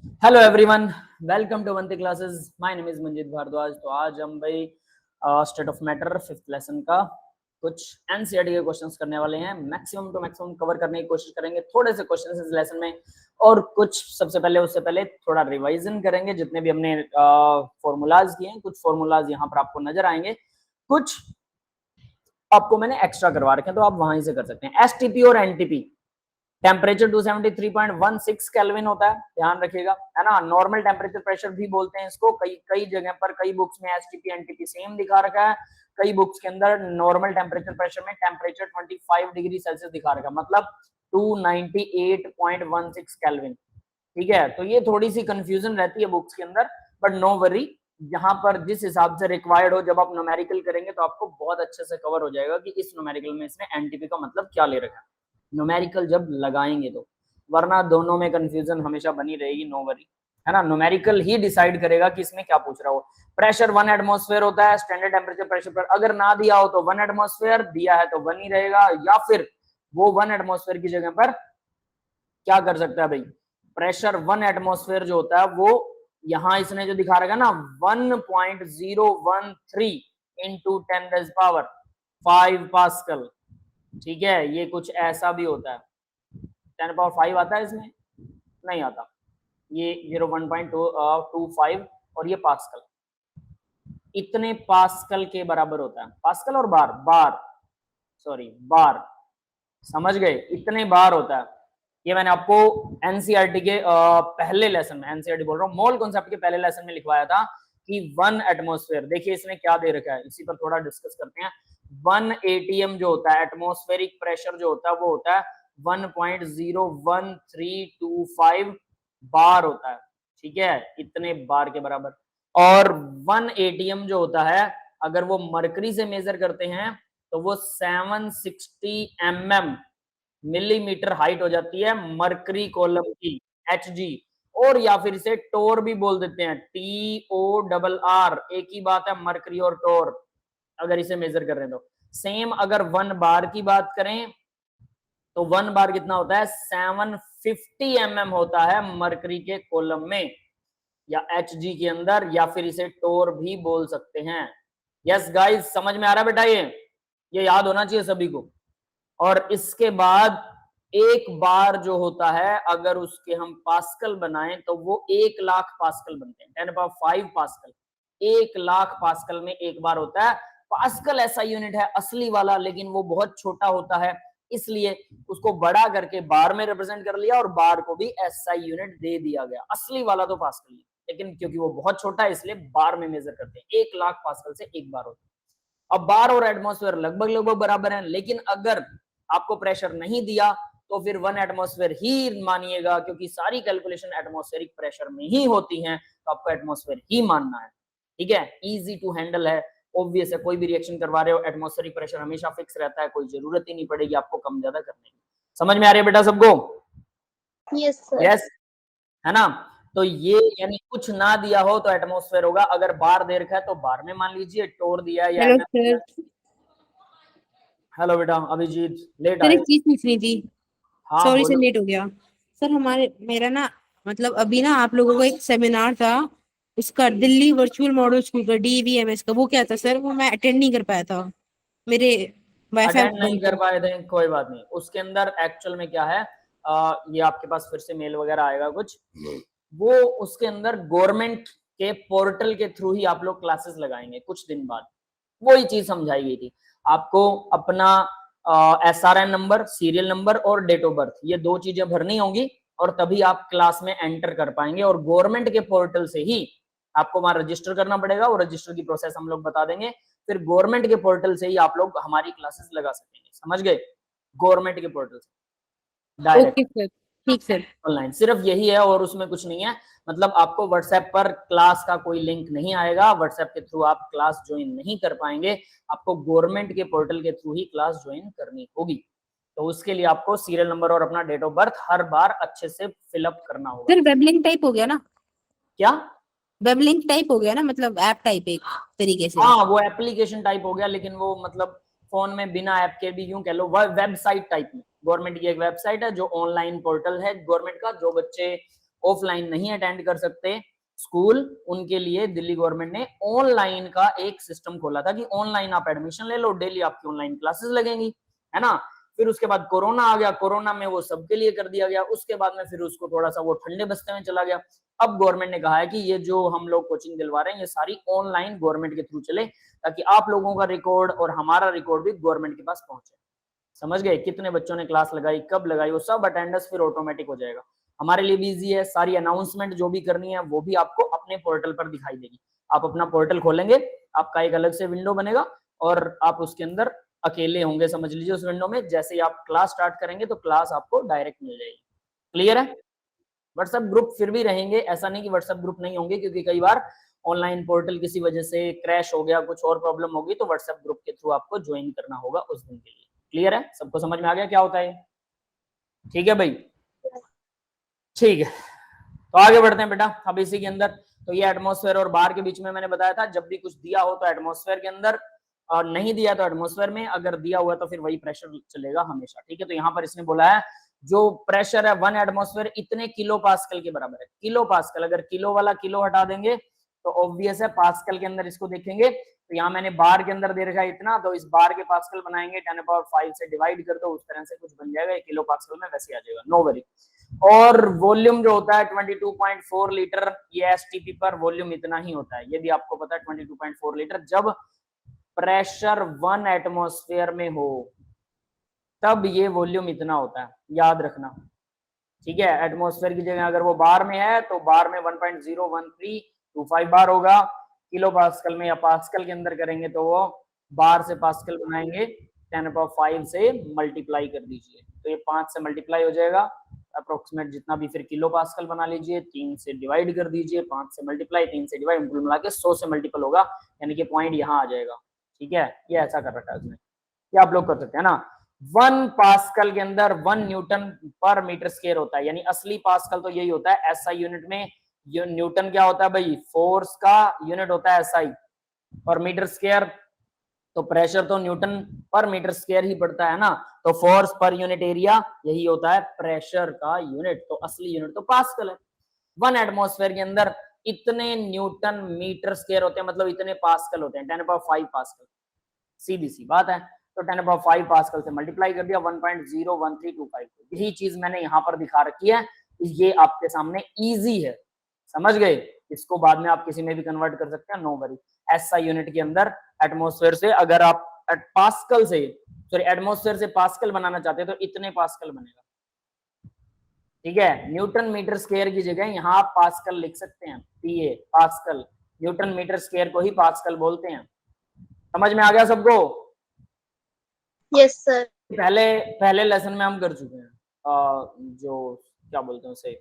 Hello everyone, welcome to Vanti classes. My name is Manjeet Bhardwaj. तो आज हम भाई state of matter fifth lesson का कुछ एनसीईआरटी के क्वेश्चंस करने वाले हैं। मैक्सिमम टू मैक्सिमम कवर करने की कोशिश करेंगे। थोड़े से क्वेश्चंस इस लेसन में और कुछ उससे पहले थोड़ा रिवाइजन करेंगे। जितने भी हमने फॉर्मूलाज किए हैं, कुछ फॉर्मूलाज यहाँ पर आपको नजर आएंगे, कुछ आपको मैंने एक्स्ट्रा करवा रखे हैं, तो आप वहां से कर सकते हैं। एसटीपी और एनटीपी, टेम्परेचर 273.16 केल्विन होता है, ध्यान रखिएगा, है ना। नॉर्मल टेम्परेचर प्रेशर भी बोलते हैं इसको। कई जगह पर, कई बुक्स में एसटीपी एनटीपी सेम दिखा रखा है। कई बुक्स के अंदर नॉर्मल टेम्परेचर प्रेशर में टेम्परेचर 25 डिग्री सेल्सियस दिखा रखा है, मतलब 298.16 केल्विन। ठीक है, तो ये थोड़ी सी कंफ्यूजन रहती है बुक्स के अंदर, बट नो वरी, यहाँ पर जिस हिसाब से रिक्वायर्ड हो, जब आप न्यूमेरिकल करेंगे तो आपको बहुत अच्छे से कवर हो जाएगा कि इस न्यूमेरिकल में इसने एनटीपी का मतलब क्या ले रखा है, न्यूमेरिकल जब लगाएंगे तो। वरना दोनों में कंफ्यूजन हमेशा बनी रहेगी, नो वरी, है ना। न्यूमेरिकल ही डिसाइड करेगा कि इसमें क्या पूछ रहा हो। प्रेशर 1 एटमॉस्फेयर होता है स्टैंडर्ड टेम्परेचर प्रेशर पर। अगर ना दिया हो तो 1 एटमॉस्फेयर, दिया है तो 1 ही रहेगा, या फिर वो 1 एटमॉस्फेयर की जगह पर क्या कर सकता है भाई, प्रेशर 1 एटमॉस्फेयर जो होता है वो यहां इसने जो दिखा रखा है ना 1.013 इंटू 10⁵ पास्कल। ठीक है, ये कुछ ऐसा भी होता है। 10⁵ आता है इसमें? नहीं आता। ये 0.125 और ये पास्कल, इतने पास्कल के बराबर होता है। पास्कल और बार, समझ गए, इतने बार होता है। ये मैंने आपको एनसीईआरटी के पहले लेसन में, एनसीईआरटी बोल रहा हूँ, मोल कॉन्सेप्ट के पहले लेसन में लिखवाया था कि 1 एटमॉस्फेयर। देखिए इसने क्या दे रखा है, इसी पर थोड़ा डिस्कस करते हैं। 1 एटीएम जो होता है, एटमॉस्फेरिक प्रेशर जो होता है, वो होता है 1.01325 बार होता है। ठीक है, इतने बार के बराबर। और 1 एटीएम जो होता है, अगर वो मरकरी से मेजर करते हैं तो वो 760 मिलीमीटर हाइट हो जाती है मरकरी कॉलम की, Hg। और या फिर इसे टोर भी बोल देते हैं, TORR, एक ही बात है, मरकरी और टोर, अगर इसे मेजर कर रहे हैं तो। सेम अगर 1 बार की बात करें तो 1 बार कितना होता है, 750 होता है मरकरी के कॉलम में या Hg के अंदर, या फिर इसे टोर भी बोल सकते हैं। यस गाइस, समझ में आ रहा है बेटा? ये याद होना चाहिए सभी को। और इसके बाद एक बार जो होता है, अगर उसके हम पास्कल बनाएं तो वो 1,00,000 पास्कल बनते हैं, 10⁵ पास्कल। 1,00,000 पास्कल में एक बार होता है। पास्कल ऐसा यूनिट है असली वाला, लेकिन वो बहुत छोटा होता है, इसलिए उसको बड़ा करके बार में रिप्रेजेंट कर लिया और बार को भी एसआई यूनिट दे दिया गया। असली वाला तो पास्कल है, लेकिन क्योंकि वो बहुत छोटा है इसलिए बार में मेजर करते हैं। 1,00,000 पास्कल से एक बार होता है। अब बार और एटमॉस्फेयर लगभग बराबर हैं, लेकिन अगर आपको प्रेशर नहीं दिया तो फिर 1 एटमॉस्फेयर ही मानिएगा, क्योंकि सारी कैलकुलेशन एटमॉस्फेरिक प्रेशर में ही होती हैं, तो आपको एटमॉस्फेयर ही मानना है। ठीक है, इजी टू हैंडल है, ऑब्वियस है। कोई भी रिएक्शन करवा रहे हो, एटमॉस्फेरिक प्रेशर हमेशा फिक्स रहता है, कोई जरूरत ही नहीं पड़ेगी आपको कम ज्यादा करने की। समझ में आ रही है बेटा सबको? Yes sir. यस, है ना। तो ये यानी कुछ ना दिया हो तो एटमॉस्फेयर होगा, अगर बार दे रखा है तो बार में मान लीजिए, टोर दिया या हेलो सर। हेलो बेटा अभिजीत, लेट सर आए? एक चीज पूछनी थी। हाँ सॉरी सर, बोलो। लेट हो गया। सर मेरा ना मतलब अभी ना आप लोगों का एक सेमिनार था, उसका दिल्ली वर्चुअल मॉडल स्कूल का DVMS का, वो क्या था सर? वो मैं अटेंड नहीं कर पाया था, मेरे वाईफाई अटेंड नहीं बंद कर था। पाए थे, कोई बात नहीं। उसके अंदर एक्चुअल में क्या है, ये आपके पास फिर से मेल वगैरह आएगा कुछ, वो उसके अंदर गवर्नमेंट के पोर्टल के थ्रू ही आप लोग क्लासेस लगाएंगे कुछ दिन बाद। वही चीज समझाई गई थी आपको। अपना SRN नंबर, सीरियल नंबर और डेट ऑफ बर्थ, ये 2 चीजें भरनी होंगी और तभी आप क्लास में एंटर कर पाएंगे। और गवर्नमेंट के पोर्टल से ही आपको वहां रजिस्टर करना पड़ेगा, और रजिस्टर की प्रोसेस हम लोग बता देंगे। फिर गवर्नमेंट के पोर्टल से ही आप लोग हमारी क्लासेस लगा सकेंगे, समझ गए? गवर्नमेंट के पोर्टल से डायरेक्ट ओके सर, ठीक सर। ऑनलाइन, सिर्फ यही है और उसमें कुछ नहीं है। मतलब आपको व्हाट्सएप पर क्लास का कोई लिंक नहीं आएगा, व्हाट्सएप के थ्रू आप क्लास ज्वाइन नहीं कर पाएंगे, आपको गवर्नमेंट के पोर्टल के थ्रू ही क्लास ज्वाइन करनी होगी। तो उसके लिए आपको सीरियल नंबर और अपना डेट ऑफ बर्थ हर बार अच्छे से फिलअप करना होगा। सर वेब लिंक टाइप हो गया ना? क्या वेब लिंक टाइप हो गया ना, मतलब ऐप टाइप एक तरीके से? हाँ, वो एप्लीकेशन टाइप हो गया, लेकिन वो मतलब फोन में बिना ऐप के भी यूं कह लो, वेबसाइट टाइप में। गवर्नमेंट की एक वेबसाइट है जो ऑनलाइन पोर्टल है गवर्नमेंट का, जो बच्चे ऑफलाइन नहीं अटेंड कर सकते स्कूल, उनके लिए दिल्ली गवर्नमेंट ने ऑनलाइन का एक सिस्टम खोला था कि ऑनलाइन आप एडमिशन ले लो, डेली आपकी ऑनलाइन क्लासेस लगेंगी, है ना। फिर उसके बाद कोरोना आ गया, कोरोना में वो सबके लिए कर दिया गया, उसके बाद में फिर उसको थोड़ा सा वो ठंडे बस्ते में चला गया। अब गवर्नमेंट ने कहा है कि ये जो हम लोग कोचिंग दिलवा रहे हैं ये सारी ऑनलाइन गवर्नमेंट के थ्रू चले, ताकि आप लोगों का रिकॉर्ड और हमारा रिकॉर्ड भी गवर्नमेंट के पास पहुंचे। समझ गए, कितने बच्चों ने क्लास लगाई, कब लगाई, वो सब अटेंडेंस फिर ऑटोमेटिक हो जाएगा। हमारे लिए भी इजी है, सारी अनाउंसमेंट जो भी करनी है वो भी आपको अपने पोर्टल पर दिखाई देगी। आप अपना पोर्टल खोलेंगे, आपका एक अलग से विंडो बनेगा और आप उसके अंदर अकेले होंगे, समझ लीजिए उस विंडो में। जैसे ही आप क्लास स्टार्ट करेंगे तो क्लास आपको डायरेक्ट मिल जाएगी। क्लियर है। व्हाट्सएप ग्रुप फिर भी रहेंगे, ऐसा नहीं कि व्हाट्सएप ग्रुप नहीं होंगे, क्योंकि कई बार ऑनलाइन पोर्टल किसी वजह से क्रैश हो गया, कुछ और प्रॉब्लम होगी, तो व्हाट्सएप ग्रुप के थ्रू आपको ज्वाइन करना होगा उस दिन के लिए। क्लियर है, सबको समझ में आ गया क्या होता है? ठीक है भाई, ठीक है, तो आगे बढ़ते हैं बेटा। अब इसी के अंदर तो ये एटमॉस्फेयर और बार के बीच में मैंने बताया था, जब भी कुछ दिया हो तो एटमॉस्फेयर के अंदर, और नहीं दिया तो एटमॉस्फेयर में, अगर दिया हुआ तो फिर वही प्रेशर चलेगा हमेशा। ठीक है, तो यहाँ पर इसने बोला है जो प्रेशर है 1 एटमॉस्फेयर इतने किलो पास्कल के बराबर है। किलो पास्कल, अगर किलो वाला किलो हटा देंगे तो ऑब्वियस है पास्कल के अंदर इसको देखेंगे, तो यहाँ मैंने बार के अंदर दे रखा है इतना, तो इस बार के पास्कल बनाएंगे 10⁵ से डिवाइड कर दो, उस तरह से कुछ बन जाएगा, किलो पास्कल में वैसे आ जाएगा, नो वरी। और वॉल्यूम जो होता है 22.4 लीटर, ये एसटीपी पर वॉल्यूम इतना ही होता है, ये भी आपको पता है 22.4 लीटर। जब प्रेशर 1 एटमॉस्फेयर में हो तब ये वॉल्यूम इतना होता है, याद रखना। ठीक है, एटमॉस्फेयर की जगह अगर वो बार में है तो बार में 1.01325 बार होगा, किलो पास्कल में या पास्कल के अंदर करेंगे तो वो बार से पास्कल बनाएंगे 10⁵ से मल्टीप्लाई कर दीजिए, तो ये 5 से मल्टीप्लाई हो जाएगा अप्रोक्सीमेट, जितना भी फिर किलो पास्कल बना लीजिए, 3 से डिवाइड कर दीजिए, 5 से मल्टीप्लाई, 3 से डिवाइड, मिला के 100 से मल्टीपल होगा, यानी कि पॉइंट यहाँ आ जाएगा। ठीक है, ये ऐसा कर रखा है उसने, ये आप लोग कर सकते हैं ना। 1 पास्कल के अंदर 1 न्यूटन पर मीटर स्क्वायर होता है, यानी असली पास्कल तो यही होता है। एसआई यूनिट में न्यूटन क्या होता है भाई, फोर्स का यूनिट होता है एसआई, और मीटर स्क्वायर तो प्रेशर तो न्यूटन पर मीटर स्क्वायर ही पड़ता है ना, तो फोर्स पर यूनिट एरिया यही होता है प्रेशर का यूनिट, तो असली यूनिट तो पास्कल है। 1 एटमॉस्फेयर के अंदर इतने न्यूटन मीटर स्क्वायर होते हैं, मतलब इतने पास्कल होते हैं, 10⁵ पास्कल, सीधी सी बात है। तो 10⁵ पास्कल से मल्टीप्लाई कर दिया 1.01325, यही चीज मैंने यहाँ पर दिखा रखी है, ये आपके सामने इजी है, समझ गए। इसको बाद में आप किसी में भी कन्वर्ट कर सकते हैं, नो वरी। एसआई यूनिट के अंदर एटमॉस्फेयर से अगर आप पास्कल से, सॉरी एटमॉस्फेयर से पास्कल बनाना चाहते हैं तो इतने पास्कल बनेगा। ठीक है, न्यूटन मीटर स्क्वायर की जगह यहाँ आप पास्कल लिख सकते हैं, पीए पास्कल, न्यूटन मीटर स्क्वायर को ही पास्कल बोलते हैं। समझ में आ गया सबको? Yes sir. पहले लेसन में हम कर चुके हैं जो क्या बोलते हैं उसे,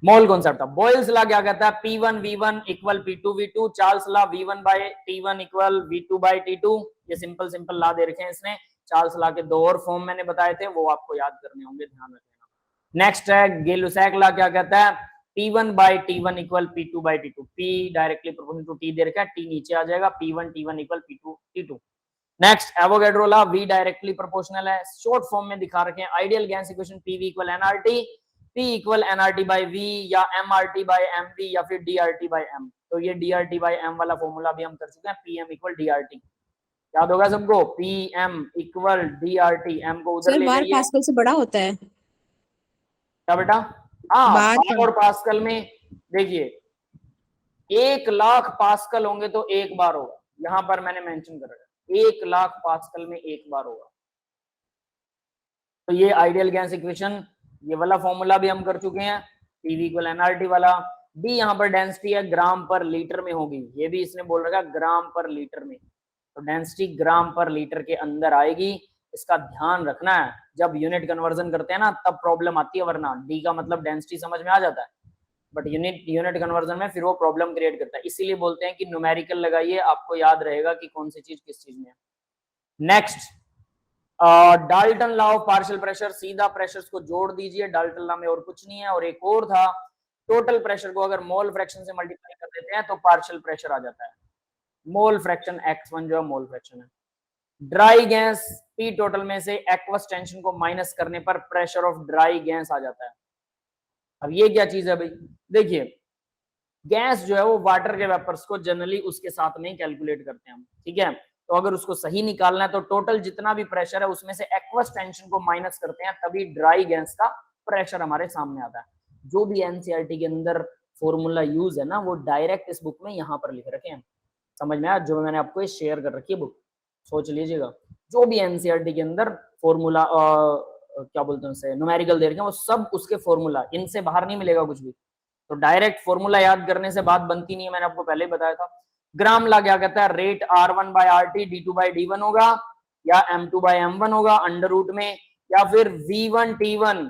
मोल कॉन्सेप्ट था। बॉयल्स लॉ क्या कहता है, P1 V1 equal P2 V2, Charles law V1 by T1 equal V2 by T2। ये सिंपल सिंपल लॉ दे रखे हैं इसने। चार्ल्स लॉ के 2 और फॉर्म मैंने बताए थे, वो आपको याद करने होंगे, ध्यान रखना। नेक्स्ट है गे-लुसैक लॉ, क्या कहता है, P1 by T1 equal P2 by T2। P directly proportional to T दे रखा है, T नीचे आ जाएगा, P1 T1 equal P2 T2। Next Avogadro law, V directly proportional है, शॉर्ट फॉर्म में दिखा रखे हैं। Ideal gas equation PV equal nRT, P equal nRT by V या mRT बाय mV या फिर DRT बाय m। तो ये DRT बाय m वाला फॉर्मूला भी हम कर चुके हैं, PM इक्वल DRT, याद होगा सबको, PM इक्वल DRT, m को उधर सर ले बार जाइए। पास्कल से बड़ा होता है क्या बेटा? हाँ, बार बार और पास्कल में देखिए 1,00,000 पास्कल होंगे तो 1 बार होगा, यहां पर मैंने मेंशन कर रखा है 1,00,000 पास्कल में 1 बार होगा। तो ये आइडियल गैस इक्वेशन, ये वाला फॉर्मूला भी हम कर चुके हैं, PV इक्वल nRT वाला। D यहाँ पर डेंसिटी है, ग्राम पर लीटर में होगी, ये भी इसने बोल रखा है ग्राम पर लीटर में, तो डेंसिटी ग्राम पर लीटर के अंदर आएगी, इसका ध्यान रखना है। जब यूनिट कन्वर्जन करते हैं ना तब प्रॉब्लम आती है, वरना D का मतलब डेंसिटी समझ में आ जाता है, बट यूनिट कन्वर्जन में फिर वो प्रॉब्लम क्रिएट करता है, इसीलिए बोलते हैं कि न्यूमेरिकल लगाइए, आपको याद रहेगा कि कौन सी चीज किस चीज में है। Next Dalton law of partial pressure, सीधा प्रेशर्स को जोड़ दीजिए, डाल्टन लॉ में और कुछ नहीं है। और एक और था, टोटल प्रेशर को अगर मोल फ्रैक्शन से मल्टीप्लाई कर देते हैं तो पार्शियल प्रेशर आ जाता है, मोल फ्रैक्शन x1 जो है मोल फ्रैक्शन है। ड्राई गैस P टोटल में से एक्वस टेंशन को माइनस करने पर प्रेशर ऑफ ड्राई गैस आ जाता है। अब ये क्या चीज है भाई, देखिए गैस जो है वो वाटर के वेपर्स को जनरली उसके साथ में ही कैलकुलेट करते हैं हम, ठीक है। तो अगर उसको सही निकालना है तो टोटल जितना भी प्रेशर है उसमें से एक्वस टेंशन को माइनस करते हैं, तभी ड्राई गैस का प्रेशर हमारे सामने आता है। जो भी एनसीईआरटी के अंदर फॉर्मूला यूज है ना वो डायरेक्ट इस बुक में यहाँ पर लिख रखे हैं, समझ में आया, जो मैंने आपको शेयर कर रखी है बुक, सोच लीजिएगा। जो भी एनसीईआरटी के अंदर फॉर्मूला क्या बोलते हैं उसे न्यूमेरिकल दे रखे हैं वो सब उसके फॉर्मूला, इनसे बाहर नहीं मिलेगा कुछ भी। तो डायरेक्ट फॉर्मूला याद करने से बात बनती नहीं है, मैंने आपको पहले ही बताया था। ग्राम ला क्या कहता है, rate R1 bye RT D2 bye D1 होगा, या M2 बाय M1 होगा अंडर रूट में, या फिर V1 T1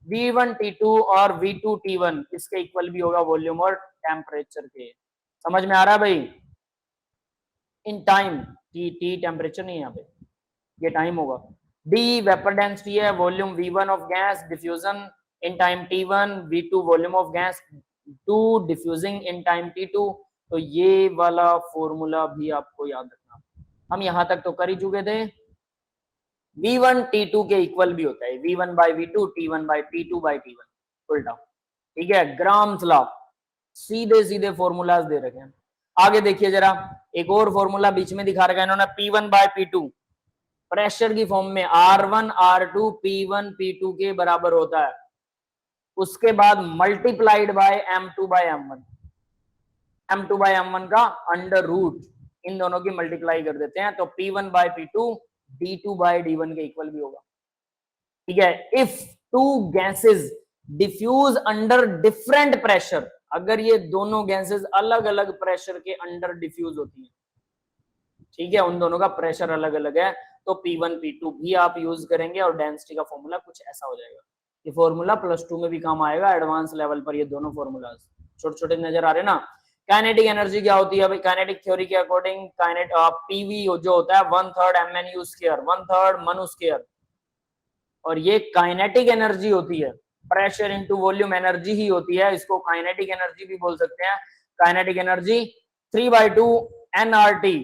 V1 T2 और V2 T1 इसके इक्वल भी होगा वॉल्यूम और टेम्परेचर के। समझ में आ रहा है भाई? इन टाइम, टी टेम्परेचर नहीं है यहाँ पे, ये टाइम होगा। डी वेपर डेंसिटी है, volume V1 of gas, diffusion in time T1, V2 volume of gas, 2 diffusing in time T2। तो ये वाला फॉर्मूला भी आपको याद रखना। हम यहां तक तो कर ही चुके थे। V1 T2 के इक्वल भी होता है, V1 bye V2 T1 bye T2 bye T1 उल्टा, ठीक है। ग्राम्स लॉ, सीधे सीधे फॉर्मूलाज दे रखे हैं। आगे देखिए जरा, एक और फॉर्मूला बीच में दिखा रखा है इन्होंने, P1 बाय P2 प्रेशर की फॉर्म में R1 R2 P1 P2 के बराबर होता है, उसके बाद multiplied by M2 bye M1, M2 bye M1 का अंडर रूट इन दोनों की मल्टीप्लाई कर देते हैं, तो P1 bye P2 D2 bye D1 के इक्वल भी होगा, ठीक है। If two gases diffuse under different pressure, अगर ये दोनों गैसेस अलग अलग प्रेशर के अंडर डिफ्यूज होती हैं, ठीक है, उन दोनों का प्रेशर अलग अलग है, तो P1 P2 भी आप यूज करेंगे और डेंसिटी का फॉर्मूला कुछ ऐसा हो जाएगा। ये फॉर्मूला +2 में भी काम आएगा एडवांस लेवल पर, ये दोनों फॉर्मूलाज छोटे छोटे नजर आ रहे ना। काइनेटिक एनर्जी क्या होती है भाई, काइनेटिक थ्योरी के अकॉर्डिंग पीवी जो होता है 1/3 mnu², 1/3 manu², और ये काइनेटिक एनर्जी होती है, प्रेशर इनटू वॉल्यूम एनर्जी ही होती है, इसको काइनेटिक एनर्जी भी बोल सकते हैं। काइनेटिक एनर्जी 3/2 nRT,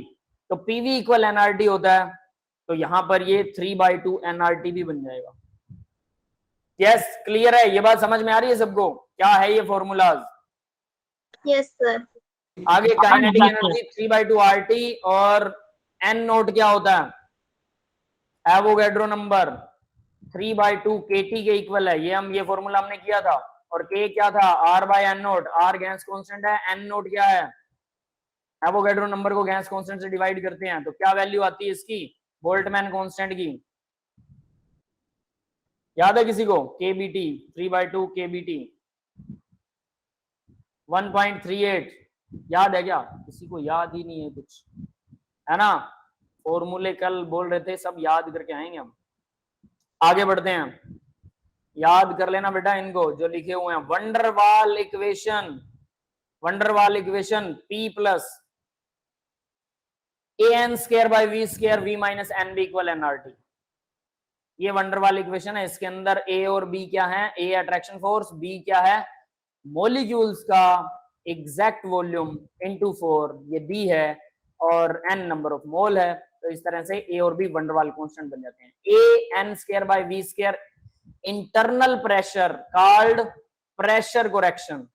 तो पीवी इक्वल nRT होता है, तो यहां पर ये 3/2 nRT भी बन जाएगा। यस, क्लियर है? ये बात समझ में आ रही है सबको, क्या है ये फॉर्मूलाज? Yes sir. आगे काइनेटिक एनर्जी 3/2 RT, और n नोट क्या होता है, एवोगैड्रो नंबर 3/2 kT के इक्वल है, ये फॉर्मूला हमने किया था। और k क्या था, R by n naught, R gas constant है, n नोट क्या है, एवोगैड्रो नंबर को गैस कांस्टेंट से डिवाइड करते हैं, तो क्या वैल्यू आती है इसकी, बोल्टमैन कांस्टेंट की, याद है किसी को? KBT, 3/2 KBT 1.38, याद है क्या? किसी को याद ही नहीं है कुछ, है ना? फॉर्मूले कल बोल रहे थे, सब याद करके आएंगे हम। आगे बढ़ते हैं, याद कर लेना बेटा इनको जो लिखे हुए हैं। Van der Waals equation, van der Waals equation P plus an² by v² v minus N B equal nRT, ये वंडरवाल इक्वेशन है। इसके अंदर A और B क्या है, A अट्रैक्शन फोर्स, B क्या है, मॉलिक्यूल्स का एग्जैक्ट वॉल्यूम इनटू 4, ये B है, और n नंबर ऑफ मोल है। तो इस तरह से A और B वंडरवाल कांस्टेंट बन जाते हैं। A n² by v², internal pressure called pressure correction,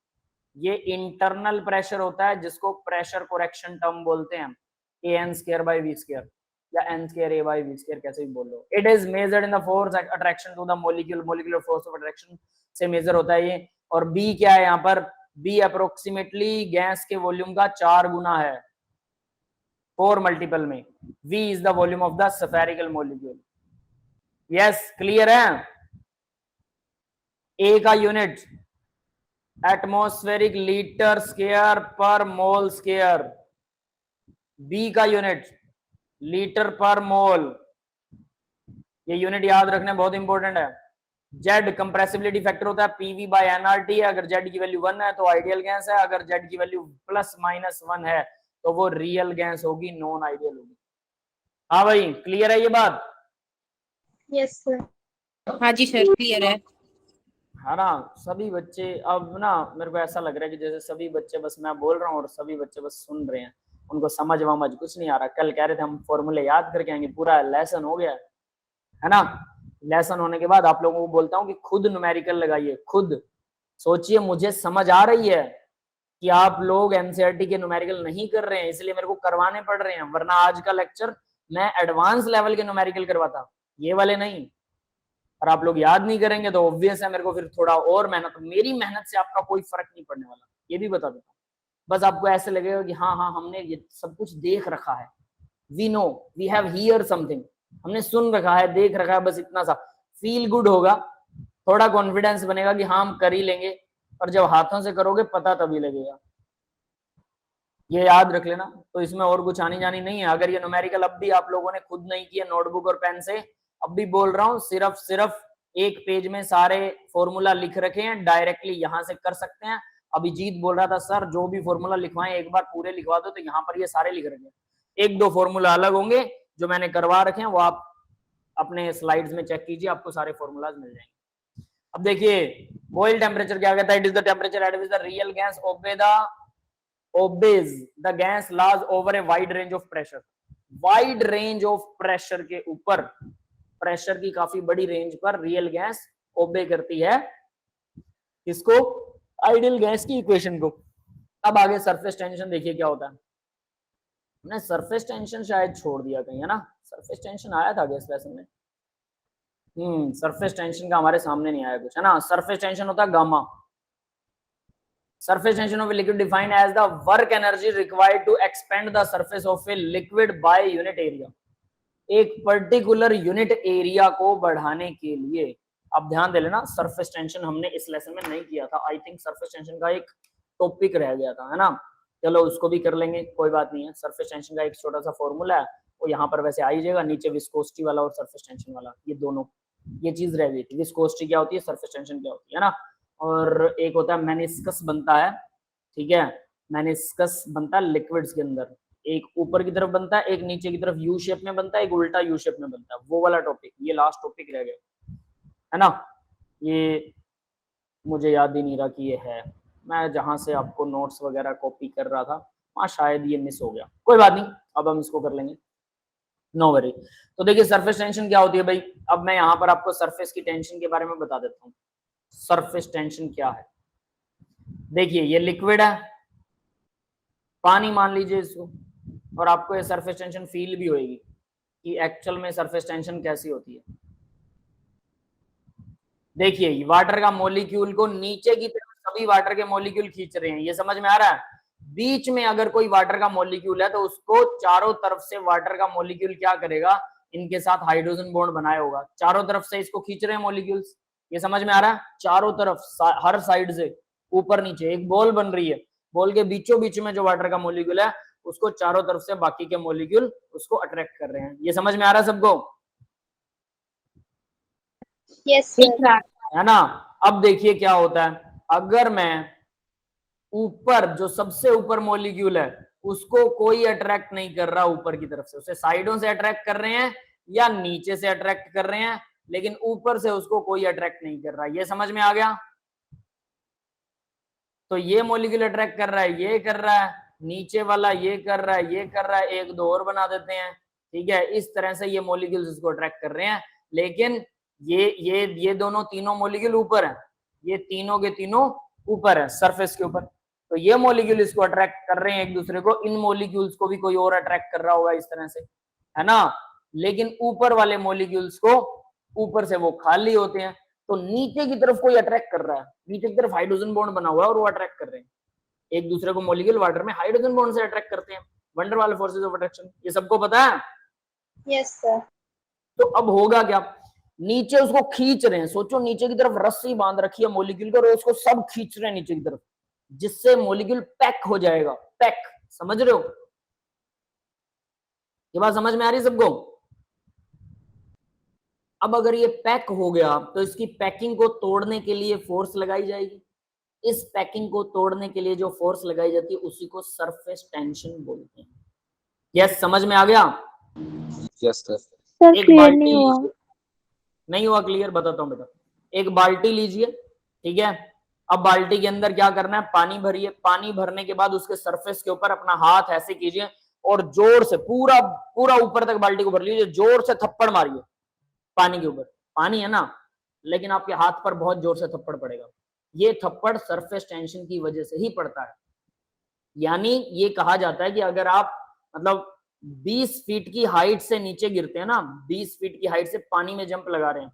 ये इंटरनल प्रेशर होता है जिसको प्रेशर कोरेक्शन टर्म बोलते हैं। an² बाय v² या n² A बाय v², कैसे भी बोल लो। It is measured in the force attraction to the molecule, molecular force of attraction से मेजर होता है ये। और B क्या है यहाँ पर, B अप्रोक्सीमेटली गैस के वॉल्यूम का 4 गुना है, 4 मल्टीपल में। V is the volume of the spherical molecule. Yes, clear है? A का यूनिट एटमॉस्फेरिक लीटर स्क्वायर पर मोल स्क्वायर, B का यूनिट लीटर पर मोल, ये यूनिट याद रखना बहुत इंपॉर्टेंट है। Z कंप्रेसिबिलिटी फैक्टर होता है PV बाय nRT है, अगर Z की वैल्यू 1 है तो आइडियल गैस है, अगर Z की वैल्यू ±1 है तो वो रियल गैस होगी, नॉन आइडियल होगी। हाँ भाई, क्लियर है ये बात? Yes sir. हाँ जी सर, क्लियर है ना? सभी बच्चे अब ना, मेरे को ऐसा लग रहा है कि जैसे सभी बच्चे बस मैं बोल रहा हूँ और सभी बच्चे बस सुन रहे हैं, उनको समझ वमझ कुछ नहीं आ रहा। कल कह रहे थे हम फॉर्मूले याद करके आएंगे, पूरा लेसन हो गया है ना। लेसन होने के बाद आप लोगों को बोलता हूँ कि खुद न्यूमेरिकल लगाइए, खुद सोचिए, मुझे समझ आ रही है कि आप लोग एनसीईआरटी के न्यूमेरिकल नहीं कर रहे हैं, इसलिए मेरे को करवाने पड़ रहे हैं, वरना आज का लेक्चर मैं एडवांस लेवल के न्यूमेरिकल करवाता, ये वाले नहीं। और आप लोग याद नहीं करेंगे तो ऑब्वियस है मेरे को फिर थोड़ा और मेहनत, मेरी मेहनत से आपका कोई फर्क नहीं पड़ने वाला, ये भी बता देता हूँ। बस आपको ऐसे लगेगा कि हाँ हाँ हमने ये सब कुछ देख रखा है, we know, we have here something, हमने सुन रखा है, देख रखा है, बस इतना सा फील गुड होगा, थोड़ा कॉन्फिडेंस बनेगा कि हाँ हम कर ही लेंगे, और जब हाथों से करोगे पता तभी लगेगा। ये याद रख लेना। तो इसमें और कुछ आनी जानी नहीं है। अगर ये न्यूमेरिकल अब भी आप लोगों ने खुद नहीं किया नोटबुक और पेन से, अब भी बोल रहा हूँ, सिर्फ एक पेज में सारे फॉर्मूला लिख रखे हैं, डायरेक्टली यहां से कर सकते हैं। अभिजीत बोल रहा था सर जो भी फॉर्मूला लिखवाएं एक बार पूरे लिखवा दो, तो यहाँ पर ये सारे लिख रखे हैं, एक दो फॉर्मूला अलग होंगे जो मैंने करवा रखे हैं, वो आप अपने स्लाइड्स में चेक कीजिए, आपको सारे फॉर्मूलाज मिल जाएंगे। अब देखिए बॉइल टेम्परेचर क्या कहता है, it is the temperature at which the real gas obeys the gas laws over a wide range of pressure। Wide range of pressure के ऊपर, प्रेशर की काफी बड़ी रेंज पर रियल गैस ओबे करती है किसको, आइडियल गैस की इक्वेशन को। अब आगे सरफेस टेंशन देखिए क्या होता है। हमने सरफेस टेंशन शायद छोड़ दिया कहीं, है ना, सरफेस टेंशन आया था गैस लेसन में, सरफेस टेंशन का हमारे सामने नहीं आया कुछ, है ना। सरफेस टेंशन होता है gamma. Surface tension of a liquid defined as the work energy required to expand the surface of a liquid by unit area। एक पर्टिकुलर यूनिट एरिया को बढ़ाने के लिए, अब ध्यान दे लेना, सरफेस टेंशन हमने इस लेसन में नहीं किया था, आई थिंक सरफेस टेंशन का एक टॉपिक रह गया था, है ना। चलो उसको भी कर लेंगे, कोई बात नहीं है। सरफेस टेंशन का एक छोटा सा फॉर्मूला है, वो यहाँ पर वैसे आ ही जाएगा, नीचे विस्कोसिटी वाला और सरफेस टेंशन वाला, ये दोनों, ये चीज रह गई थी। विस्कोसिटी क्या होती है, सरफेस टेंशन क्या होती है ना। और एक होता है मेनिस्कस बनता है, ठीक है, मेनिस्कस बनता है लिक्विड्स के अंदर, एक ऊपर की तरफ बनता है, एक नीचे की तरफ यू शेप में बनता है, एक उल्टा यू शेप में बनता है, वो वाला टॉपिक, ये लास्ट टॉपिक रह गया, है ना। ये मुझे याद ही नहीं रहा कि ये है, मैं जहां से आपको नोट्स वगैरह कॉपी कर रहा था वहां शायद ये मिस हो गया, कोई बात नहीं, अब हम इसको कर लेंगे, नो वरी। तो देखिए सरफेस टेंशन क्या होती है भाई, अब मैं यहाँ पर आपको सरफेस की टेंशन के बारे में बता देता हूँ। सरफेस टेंशन क्या है, देखिए ये लिक्विड है, पानी मान लीजिए इसको, और आपको ये सरफेस टेंशन फील भी होगी कि एक्चुअल में सरफेस टेंशन कैसी होती है। देखिए वाटर का मॉलिक्यूल को नीचे की तरफ सभी वाटर के मॉलिक्यूल खींच रहे हैं, ये समझ में आ रहा है। बीच में अगर कोई वाटर का मॉलिक्यूल है तो उसको चारों तरफ से वाटर का मॉलिक्यूल क्या करेगा, इनके साथ हाइड्रोजन बॉन्ड बनाया होगा, चारों तरफ से इसको खींच रहे हैं मॉलिक्यूल्स, ये समझ में आ रहा है। चारों तरफ हर साइड से ऊपर नीचे एक बॉल बन रही है, बॉल के बीचों बीच में जो वाटर का मॉलिक्यूल है उसको चारों तरफ से बाकी के मॉलिक्यूल उसको अट्रैक्ट कर रहे हैं, ये समझ में आ रहा है सबको। Yes sir। है ना। अब देखिए क्या होता है, अगर मैं ऊपर जो सबसे ऊपर मॉलिक्यूल है उसको कोई अट्रैक्ट नहीं कर रहा ऊपर की तरफ से, उसे साइडों से अट्रैक्ट कर रहे हैं या नीचे से अट्रैक्ट कर रहे हैं, लेकिन ऊपर से उसको कोई अट्रैक्ट नहीं कर रहा, ये समझ में आ गया। तो ये मॉलिक्यूल अट्रैक्ट कर रहा है, ये कर रहा है, नीचे वाला ये कर रहा है, ये कर रहा है, एक दो और बना देते हैं, ठीक है। इस तरह से ये मॉलिक्यूल्स इसको अट्रैक्ट कर रहे हैं, लेकिन ये दोनों तीनों मॉलिक्यूल ऊपर है, ये तीनों के तीनों ऊपर है सरफेस के ऊपर, तो ये मॉलिक्यूल इसको अट्रैक्ट कर रहे हैं एक दूसरे को, इन मॉलिक्यूल्स को भी कोई और अट्रैक्ट कर रहा होगा इस तरह से, है ना। लेकिन ऊपर वाले मॉलिक्यूल्स को ऊपर से वो खाली होते हैं, तो नीचे की तरफ कोई अट्रैक्ट कर रहा है, नीचे की तरफ हाइड्रोजन बॉन्ड बना हुआ है और वो अट्रैक्ट कर रहे हैं एक दूसरे को, मॉलिक्यूल वाटर में हाइड्रोजन बॉन्ड से अट्रैक्ट करते हैं, वंडर वाले फोर्सेस ऑफ अट्रैक्शन, ये सबको पता है। Yes sir। तो अब होगा क्या, नीचे उसको खींच रहे हैं, सोचो नीचे की तरफ रस्सी बांध रखी है मॉलिक्यूल को और उसको सब खींच रहे हैं नीचे की तरफ, जिससे मॉलिक्यूल पैक हो जाएगा, पैक, समझ रहे हो, ये बात समझ में आ रही है सबको। अब अगर ये पैक हो गया तो इसकी पैकिंग को तोड़ने के लिए फोर्स लगाई जाएगी, इस पैकिंग को तोड़ने के लिए जो फोर्स लगाई जाती है उसी को सरफेस टेंशन बोलते हैं। यस समझ में आ गया। Yes sir. सर एक क्लियर बाल्टी नहीं हुआ। नहीं हुआ क्लियर, बताता हूं बेटा। एक बाल्टी लीजिए, ठीक है, अब बाल्टी के अंदर क्या करना है, पानी भरिए, पानी भरने के बाद उसके सरफेस के ऊपर अपना हाथ ऐसे कीजिए और जोर से पूरा पूरा ऊपर तक बाल्टी को भर लीजिए, जोर से थप्पड़ मारिए पानी के ऊपर, पानी है ना, लेकिन आपके हाथ पर बहुत जोर से थप्पड़ पड़ेगा, ये थप्पड़ सरफेस टेंशन की वजह से ही पड़ता है। यानी ये कहा जाता है कि अगर आप मतलब 20 फीट की हाइट से नीचे गिरते हैं ना, 20 फीट की हाइट से पानी में जंप लगा रहे हैं,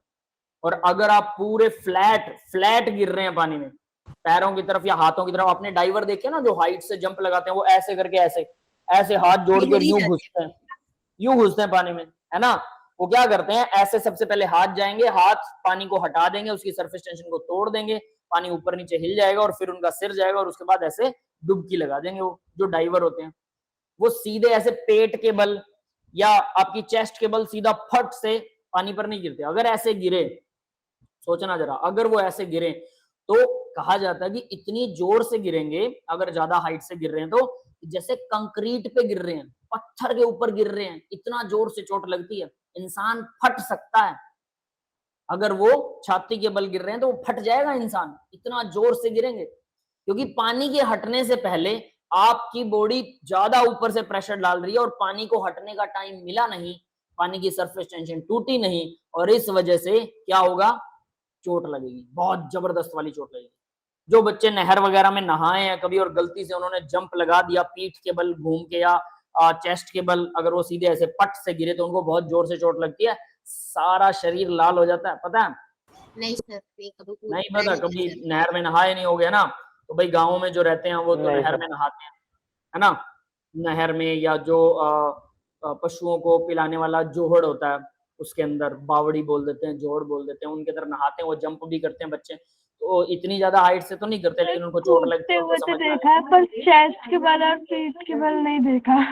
और अगर आप पूरे फ्लैट गिर रहे हैं पानी में, पैरों की तरफ या हाथों की तरफ, आपने डाइवर देखे ना जो हाइट से जंप लगाते हैं, वो ऐसे करके ऐसे ऐसे हाथ जोड़ के यूं घुसते हैं पानी में, है ना। वो क्या करते हैं, ऐसे सबसे पहले हाथ जाएंगे, हाथ पानी को हटा देंगे, उसकी सरफेस टेंशन को तोड़ देंगे, पानी ऊपर नीचे हिल जाएगा और फिर उनका सिर जाएगा और उसके बाद ऐसे डुबकी लगा देंगे। वो जो डाइवर होते हैं वो सीधे ऐसे पेट के बल या आपकी चेस्ट के बल सीधा फट से पानी पर नहीं गिरते। अगर ऐसे गिरे, सोचना जरा, अगर वो ऐसे गिरे तो कहा जाता है कि इतनी जोर से गिरेंगे, अगर ज्यादा हाइट से गिर रहे हैं तो जैसे कंक्रीट पे गिर रहे हैं, पत्थर के ऊपर गिर रहे हैं, इतना जोर से चोट लगती है, इंसान फट सकता है। अगर वो छाती के बल गिर रहे हैं तो वो फट जाएगा इंसान, इतना जोर से गिरेंगे। क्योंकि पानी के हटने से पहले आपकी बॉडी ज्यादा ऊपर से प्रेशर डाल रही है और पानी को हटने का टाइम मिला नहीं, पानी की सरफेस टेंशन टूटी नहीं, और इस वजह से क्या होगा, चोट लगेगी, बहुत जबरदस्त वाली चोट लगेगी। जो बच्चे नहर वगैरह में नहाए हैं कभी और गलती से उन्होंने जंप लगा दिया पीठ के बल घूम के या चेस्ट के बल, अगर वो सीधे ऐसे पट से गिरे तो उनको बहुत जोर से चोट लगती है, सारा शरीर लाल हो जाता है। पता है? नहीं सर, नहीं पता, कभी नहर में नहाए नहीं हो गया ना, तो भाई गाँव में जो रहते हैं वो तो नहर में नहाते हैं, है ना। नहर में, या जो पशुओं को पिलाने वाला जोहड़ होता है, उसके अंदर बावड़ी बोल देते हैं, जोहड़ बोल देते हैं, उनके तरफ नहाते हैं, वो जंप भी करते हैं बच्चे, तो इतनी ज्यादा हाइट से तो नहीं करते, लेकिन उनको चोट लगती है, उनको समझ में देखा है, पर चेस्ट के बल और पीठ के बल नहीं देखा।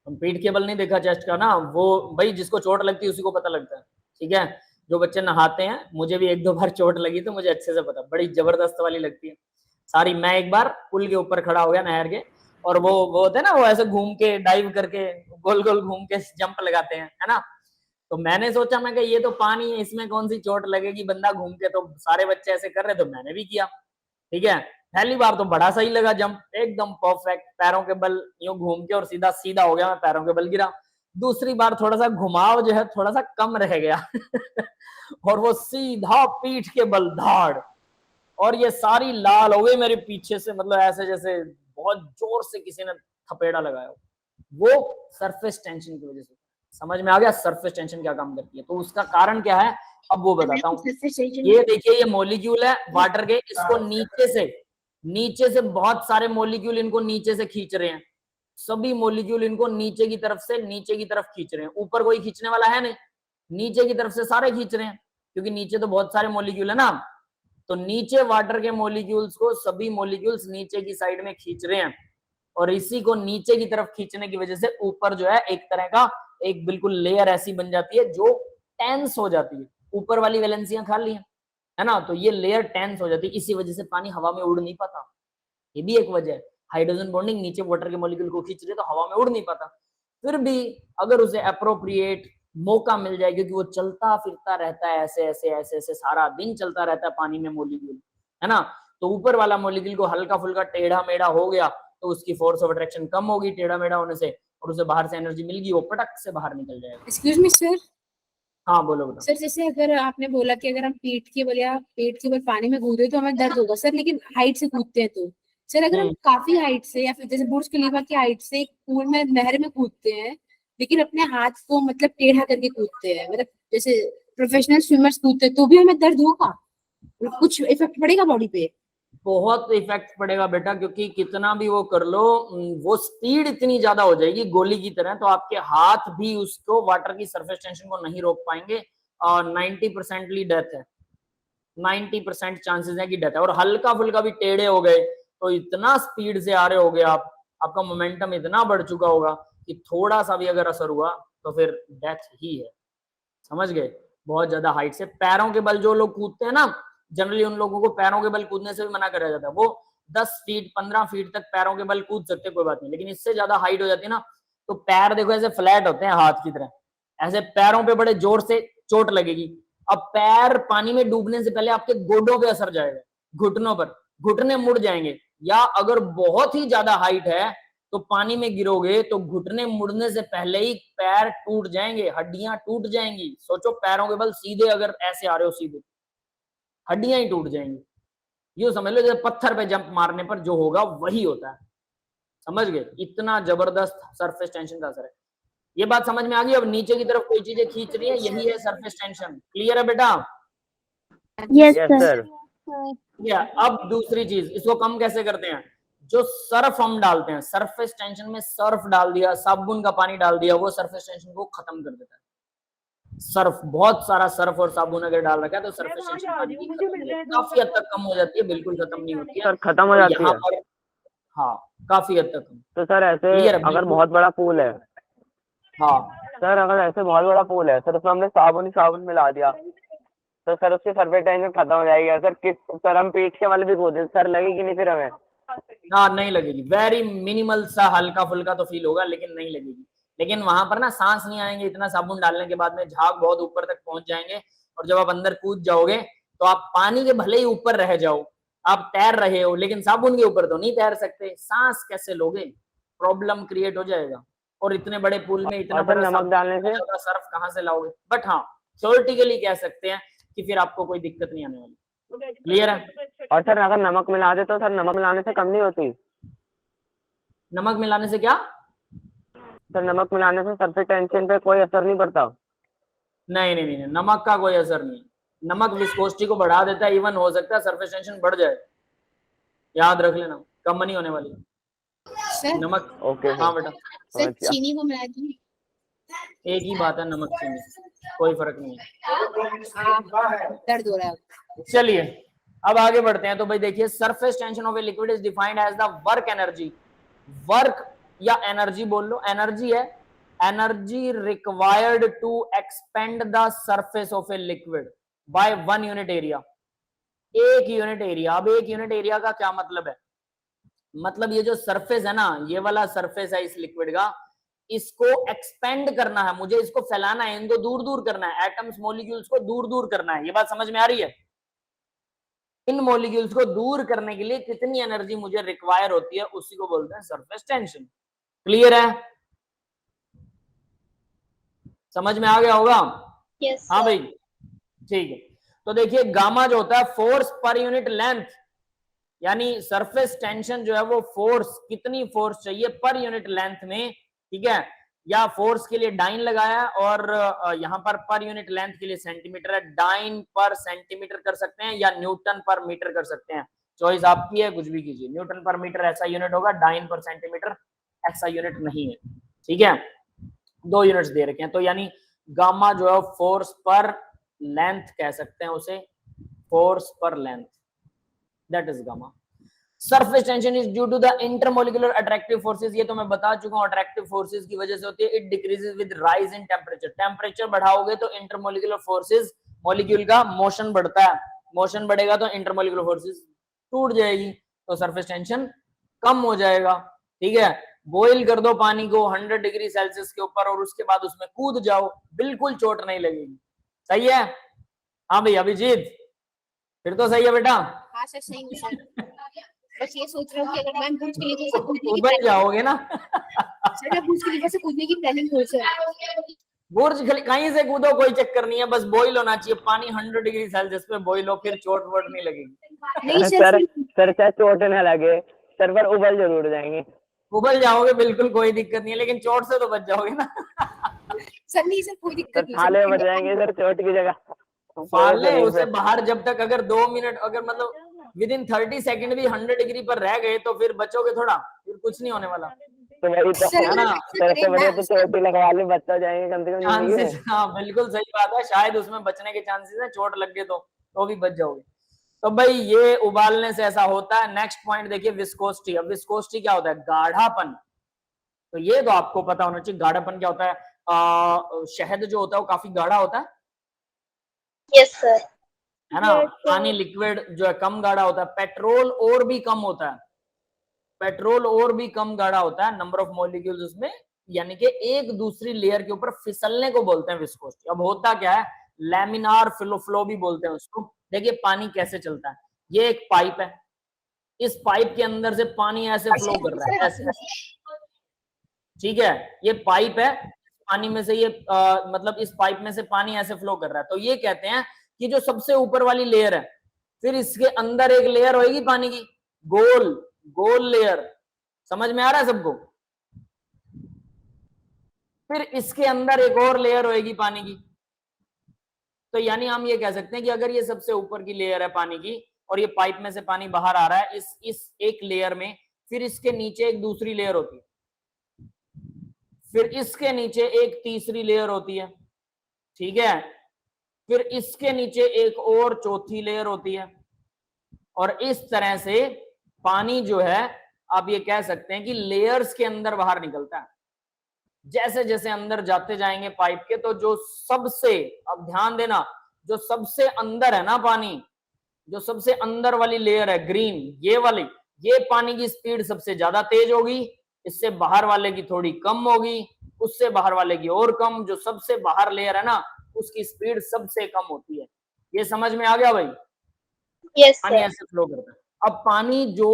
पीठ के बल नहीं देखा, चेस्ट का ना, वो भाई जिसको चोट लगती है उसी को पता लगता है, ठीक है। जो बच्चे नहाते हैं, मुझे भी 1-2 बार चोट लगी तो मुझे अच्छे से पता, बड़ी जबरदस्त वाली लगती है सारी। मैं एक बार पुल के ऊपर खड़ा हो गया नहर के, और वो होते हैं ना, वो ऐसे घूम के डाइव करके गोल गोल घूम के जंप लगाते हैं, है ना। तो मैंने सोचा, मैं ये तो पानी है, इसमें कौन सी चोट लगेगी, बंदा घूम के, तो सारे बच्चे ऐसे कर रहे, तो मैंने भी किया, ठीक है। पहली बार तो बड़ा सही लगा जंप, एकदम परफेक्ट, पैरों के बल यूं घूम के और सीधा सीधा हो गया, मैं पैरों के बल गिरा। दूसरी बार थोड़ा सा घुमाव जो है थोड़ा सा कम रह गया और वो सीधा पीठ के बल धाड़, और ये सारी लाल हो गई मेरे पीछे से, मतलब ऐसे जैसे बहुत जोर से किसी ने थपेड़ा लगाया। वो सरफेस टेंशन की वजह से। समझ में आ गया सरफेस टेंशन क्या काम करती है? तो उसका कारण क्या है, अब वो बताता हूँ। ये देखिए, ये मॉलिक्यूल है वाटर के, इसको नीचे से बहुत सारे मॉलिक्यूल इनको नीचे से खींच रहे हैं, सभी मॉलिक्यूल इनको नीचे की तरफ खींच रहे हैं। ऊपर कोई खींचने वाला है नहीं, नीचे की तरफ से सारे खींच रहे हैं, क्योंकि नीचे तो बहुत सारे मॉलिक्यूल है ना। तो नीचे वाटर के मॉलिक्यूल्स को सभी मॉलिक्यूल्स नीचे की साइड में खींच रहे हैं, और इसी को नीचे की तरफ खींचने की वजह से ऊपर जो है एक तरह का एक बिल्कुल लेयर ऐसी बन जाती है जो टेंस हो जाती है, ऊपर वाली वैलेंसियां खाली है ना, तो ये लेयर टेंस हो जाती है, इसी वजह से पानी हवा में उड़ नहीं पाता। ये भी एक वजह है, हाइड्रोजन बॉन्डिंग नीचे वाटर के मॉलिक्यूल को खींच रहे तो हवा में उड़ नहीं पाता। फिर भी अगर उसे अप्रोप्रिएट मौका मिल जाए, क्योंकि वो चलता फिरता रहता है, ऐसे ऐसे ऐसे ऐसे सारा दिन चलता रहता है पानी में मॉलिक्यूल, है ना, तो ऊपर वाला मॉलिक्यूल को हल्का फुल्का टेढ़ा मेढ़ा हो गया तो उसकी फोर्स ऑफ अट्रैक्शन कम होगी टेढ़ा मेढ़ा होने से, और उसे बाहर से एनर्जी मिल गई, वो पटक से बाहर निकल जाएगा। Excuse me sir. हाँ बोलो बेटा। सर जैसे अगर आपने बोला कि अगर हम पीठ के बल या पेट के बल पानी में कूदे तो हमें दर्द होगा सर, लेकिन हाइट से कूदते हैं तो सर, अगर हम काफी हाइट से या फिर जैसे बुर्ज खलीफा की हाइट से पूल में नहर में कूदते हैं, लेकिन अपने हाथ को मतलब टेढ़ा करके कूदते हैं, मतलब जैसे प्रोफेशनल स्विमर्स कूदते हैं, तो भी हमें दर्द होगा, कुछ इफेक्ट पड़ेगा बॉडी पे? बहुत इफेक्ट पड़ेगा बेटा, क्योंकि कितना भी वो कर लो, वो स्पीड इतनी ज्यादा हो जाएगी गोली की तरह, तो आपके हाथ भी उसको वाटर की सरफेस टेंशन को नहीं रोक पाएंगे, और 90% डेथ है, 90% चांसेस है कि डेथ है। और हल्का फुल्का भी टेढ़े हो गए तो इतना स्पीड से आ रहे होगे आप, आपका मोमेंटम इतना बढ़ चुका होगा कि थोड़ा सा भी अगर असर हुआ तो फिर डेथ ही है, समझ गए। बहुत ज्यादा हाइट से पैरों के बल जो लोग कूदते हैं ना, जनरली उन लोगों को पैरों के बल कूदने से भी मना करा जाता है। वो 10 फीट 15 फीट तक पैरों के बल कूद सकते, कोई बात नहीं, लेकिन इससे ज्यादा हाइट हो जाती है ना, तो पैर देखो ऐसे फ्लैट होते हैं हाथ की तरह, ऐसे पैरों पे बड़े जोर से चोट लगेगी। अब पैर पानी में डूबने से पहले आपके गोडों पे असर जाएगा, घुटनों पर, घुटने मुड़ जाएंगे, या अगर बहुत ही ज्यादा हाइट है तो पानी में गिरोगे तो घुटने मुड़ने से पहले ही पैर टूट जाएंगे, हड्डियां टूट जाएंगी। सोचो पैरों के बल सीधे अगर ऐसे आ रहे हो सीधे, हड्डियां ही टूट जाएंगी। यूं समझ लो जैसे पत्थर पे जंप मारने पर जो होगा वही होता है, समझ गए? इतना जबरदस्त सरफेस टेंशन का असर है। ये बात समझ में आ गई? अब नीचे की तरफ कोई चीजें खींच रही है, यही है सरफेस टेंशन। क्लियर है बेटा? Yes, yes sir. सर। या अब दूसरी चीज, इसको कम कैसे करते हैं? जो सर्फ हम डालते हैं, सरफेस टेंशन में सर्फ डाल दिया, साबुन का पानी डाल दिया, वो सरफेस टेंशन को खत्म कर देता है। सर्फ, बहुत सारा सर्फ और साबुन अगर डाल रखा है तो सरफेस टेंशन पानी की खत्म हो जाती है, काफी हद तक कम हो जाती है, बिल्कुल खत्म नहीं होती है सर खत्म हो और जाती यहाँ है। पर हाँ काफी हद तक कम। तो सर ऐसे क्लियर है? अगर बिल्कुल। बहुत बड़ा पूल है, हाँ सर अगर ऐसे बहुत बड़ा पूल है सर, उसमें हमने साबुन ही साबुन मिला दिया, तो सर उसकी सरफेस टेंशन खत्म हो जाएगी। सर किस सर हम पीठ के वाले भी कूदे सर लगेगी नहीं फिर हमें? हाँ नहीं लगेगी, वेरी मिनिमल सा हल्का फुल्का तो फील होगा लेकिन नहीं लगेगी। लेकिन वहां पर ना सांस नहीं आएंगे, इतना साबुन डालने के बाद में झाग बहुत ऊपर तक पहुंच जाएंगे और जब आप अंदर कूद जाओगे तो आप पानी के भले ही ऊपर रह जाओ, आप तैर रहे हो लेकिन साबुन के ऊपर तो नहीं तैर सकते, सांस कैसे लोगे? प्रॉब्लम क्रिएट हो जाएगा। और इतने बड़े पूल में इतना और सर बड़ा नमक डालने से? सर्फ कहाँ से लाओगे? बट हाँ थ्योरेटिकली कह सकते हैं कि फिर आपको कोई दिक्कत नहीं आने वाली। क्लियर है? और सर अगर नमक मिला दे तो सर नमक मिलाने से कम नहीं होती? नमक मिलाने से क्या? सर नमक मिलाने से सरफेस टेंशन पे कोई असर नहीं पड़ता? नहीं नहीं नहीं, नमक का कोई असर नहीं। नमक विस्कोसिटी को बढ़ा देता है, इवन हो सकता है सरफेस टेंशन बढ़ जाए, याद रख लेना, कम नहीं होने वाली सर नमक। ओके हाँ बेटा, सर चीनी को मिला दी। एक ही बात है, नमक चीनी, कोई फर्क नहीं है। दर्द हो रहा है। चलिए अब आगे बढ़ते हैं। तो भाई देखिए, surface tension of a liquid is defined as the work energy. Work या एनर्जी बोल लो, एनर्जी है, energy required to expand the surface of a liquid by 1 unit area. एक यूनिट एरिया। अब एक यूनिट एरिया का क्या मतलब है? मतलब ये जो सरफेस है ना, ये वाला सरफेस है इस लिक्विड का, इसको एक्सपेंड करना है, मुझे इसको फैलाना है, इनको दूर दूर करना है, एटम्स मॉलिक्यूल्स को दूर दूर करना है। ये बात समझ में आ रही है? इन मॉलिक्यूल्स को दूर करने के लिए कितनी एनर्जी मुझे रिक्वायर होती है, उसी को बोलते हैं सरफेस टेंशन। क्लियर है? समझ में आ गया होगा? Yes, हाँ sir. भाई ठीक है। तो देखिए गामा जो होता है फोर्स पर यूनिट लेंथ, यानी सरफेस टेंशन जो है वो फोर्स, कितनी फोर्स चाहिए पर यूनिट लेंथ में, ठीक है? या फोर्स के लिए डाइन लगाया और यहाँ पर यूनिट लेंथ के लिए सेंटीमीटर है, डाइन पर सेंटीमीटर कर सकते हैं या न्यूटन पर मीटर कर सकते हैं, चॉइस आपकी है, कुछ भी कीजिए। न्यूटन पर मीटर ऐसा यूनिट होगा, डाइन पर सेंटीमीटर ऐसा यूनिट नहीं है, ठीक है? 2 यूनिट्स दे रखे हैं। तो यानी गामा जो है फोर्स पर लेंथ कह सकते हैं उसे, force per length, that is gamma. Surface tension is due to the intermolecular attractive forces, ये तो मैं बता चुका हूं, अट्रैक्टिव फोर्सेस की वजह से होती है। It decreases with rise in temperature, temperature बढ़ाओगे तो इंटरमोलिकुलर फोर्सेस, मॉलिक्यूल का मोशन बढ़ता है, मोशन बढ़ेगा तो इंटरमोलिकुलर फोर्सेस टूट जाएगी, तो सरफेस टेंशन कम हो जाएगा, ठीक है? बॉईल कर दो पानी को 100 डिग्री सेल्सियस के ऊपर और उसके बाद उसमें कूद जाओ, बिल्कुल चोट नहीं लगेगी। सही है? हाँ भाई अभिजीत, फिर तो सही है बेटा। हाँ सर सही है सर। बस ये सोच रहा हूँ कि अगर मैं बुर्ज खलीफा से कूदने की उधर जाओगे ना सर मैं बुर्ज खलीफा से कूदने की प्लानिंग हो सर। बुर्ज कहीं से कूदो कोई चक्कर नहीं है, बस बॉईल होना चाहिए पानी 100 डिग्री सेल्सियस पे बॉईल हो, फिर चोट वोट नहीं लगेगी। नहीं सर सर चाहे चोट न लगे सर, पर उबल जरूर जाएंगे। उबल जाओगे बिल्कुल कोई दिक्कत नहीं है, लेकिन चोट से तो बच जाओगे ना सर नहीं सर कोई दिक्कत सर नहीं छाले बच जाएंगे सर चोट की जगह। फाले उसे बाहर, जब तक अगर 2 मिनट अगर मतलब विद इन 30 सेकंड भी 100 डिग्री पर रह गए तो फिर बचोगे थोड़ा, फिर कुछ नहीं होने वाला। तो वही तो सर, है ना? सर से बढ़िया तो चोटी लगवा ले, बच्चा जाएंगे कम से कम जिंदगी में। चांसेस, हाँ बिल्कुल सही बात है, शायद उसमें बचने के चांसेस है, चोट लग गए तो भी बच जाओगे। तो भाई ये उबालने से ऐसा होता है। नेक्स्ट पॉइंट देखिए, विस्कोसिटी। अब विस्कोसिटी क्या होता है? गाढ़ापन। तो ये तो आपको पता होना चाहिए, गाढ़ापन क्या होता है? शहद जो होता है वो काफी गाढ़ा होता है Yes, sir. है ना? पानी लिक्विड जो है कम गाढ़ा होता है। पेट्रोल और भी कम होता है, पेट्रोल और भी कम गाढ़ा होता है, नंबर ऑफ मॉलिक्यूल्स उसमें, यानी कि एक दूसरी लेयर के ऊपर फिसलने को बोलते हैं विस्कोसिटी। अब होता क्या है? लैमिनार फ्लो भी बोलते हैं उसको। देखिए पानी कैसे चलता है, ये एक पाइप है, इस पाइप के अंदर से पानी ऐसे फ्लो कर रहा है, ऐसे, ठीक है? ये पाइप है, पानी में से ये मतलब इस पाइप में से पानी ऐसे फ्लो कर रहा है। तो ये कहते हैं कि जो सबसे ऊपर वाली लेयर है, फिर इसके अंदर एक लेयर होगी पानी की, गोल गोल लेयर, समझ में आ रहा है सबको? फिर इसके अंदर एक और लेयर होगी पानी की। तो यानी हम ये कह सकते हैं कि अगर ये सबसे ऊपर की लेयर है पानी की और ये पाइप में से पानी बाहर आ रहा है इस एक लेयर में, फिर इसके नीचे एक दूसरी लेयर होती है, फिर इसके नीचे एक तीसरी लेयर होती है, ठीक है, फिर इसके नीचे एक और चौथी लेयर होती है, और इस तरह से पानी जो है आप ये कह सकते हैं कि लेयर्स के अंदर बाहर निकलता है। जैसे जैसे अंदर जाते जाएंगे पाइप के, तो जो सबसे, अब ध्यान देना, जो सबसे अंदर है ना पानी, जो सबसे अंदर वाली लेयर है ग्रीन, ये वाली, ये पानी की स्पीड सबसे ज्यादा तेज होगी, इससे बाहर वाले की थोड़ी कम होगी, उससे बाहर वाले की और कम, जो सबसे बाहर लेयर है ना उसकी स्पीड सबसे कम होती है। ये समझ में आ गया भाई? यस पानी सर। ऐसे फ्लो करता है। अब पानी जो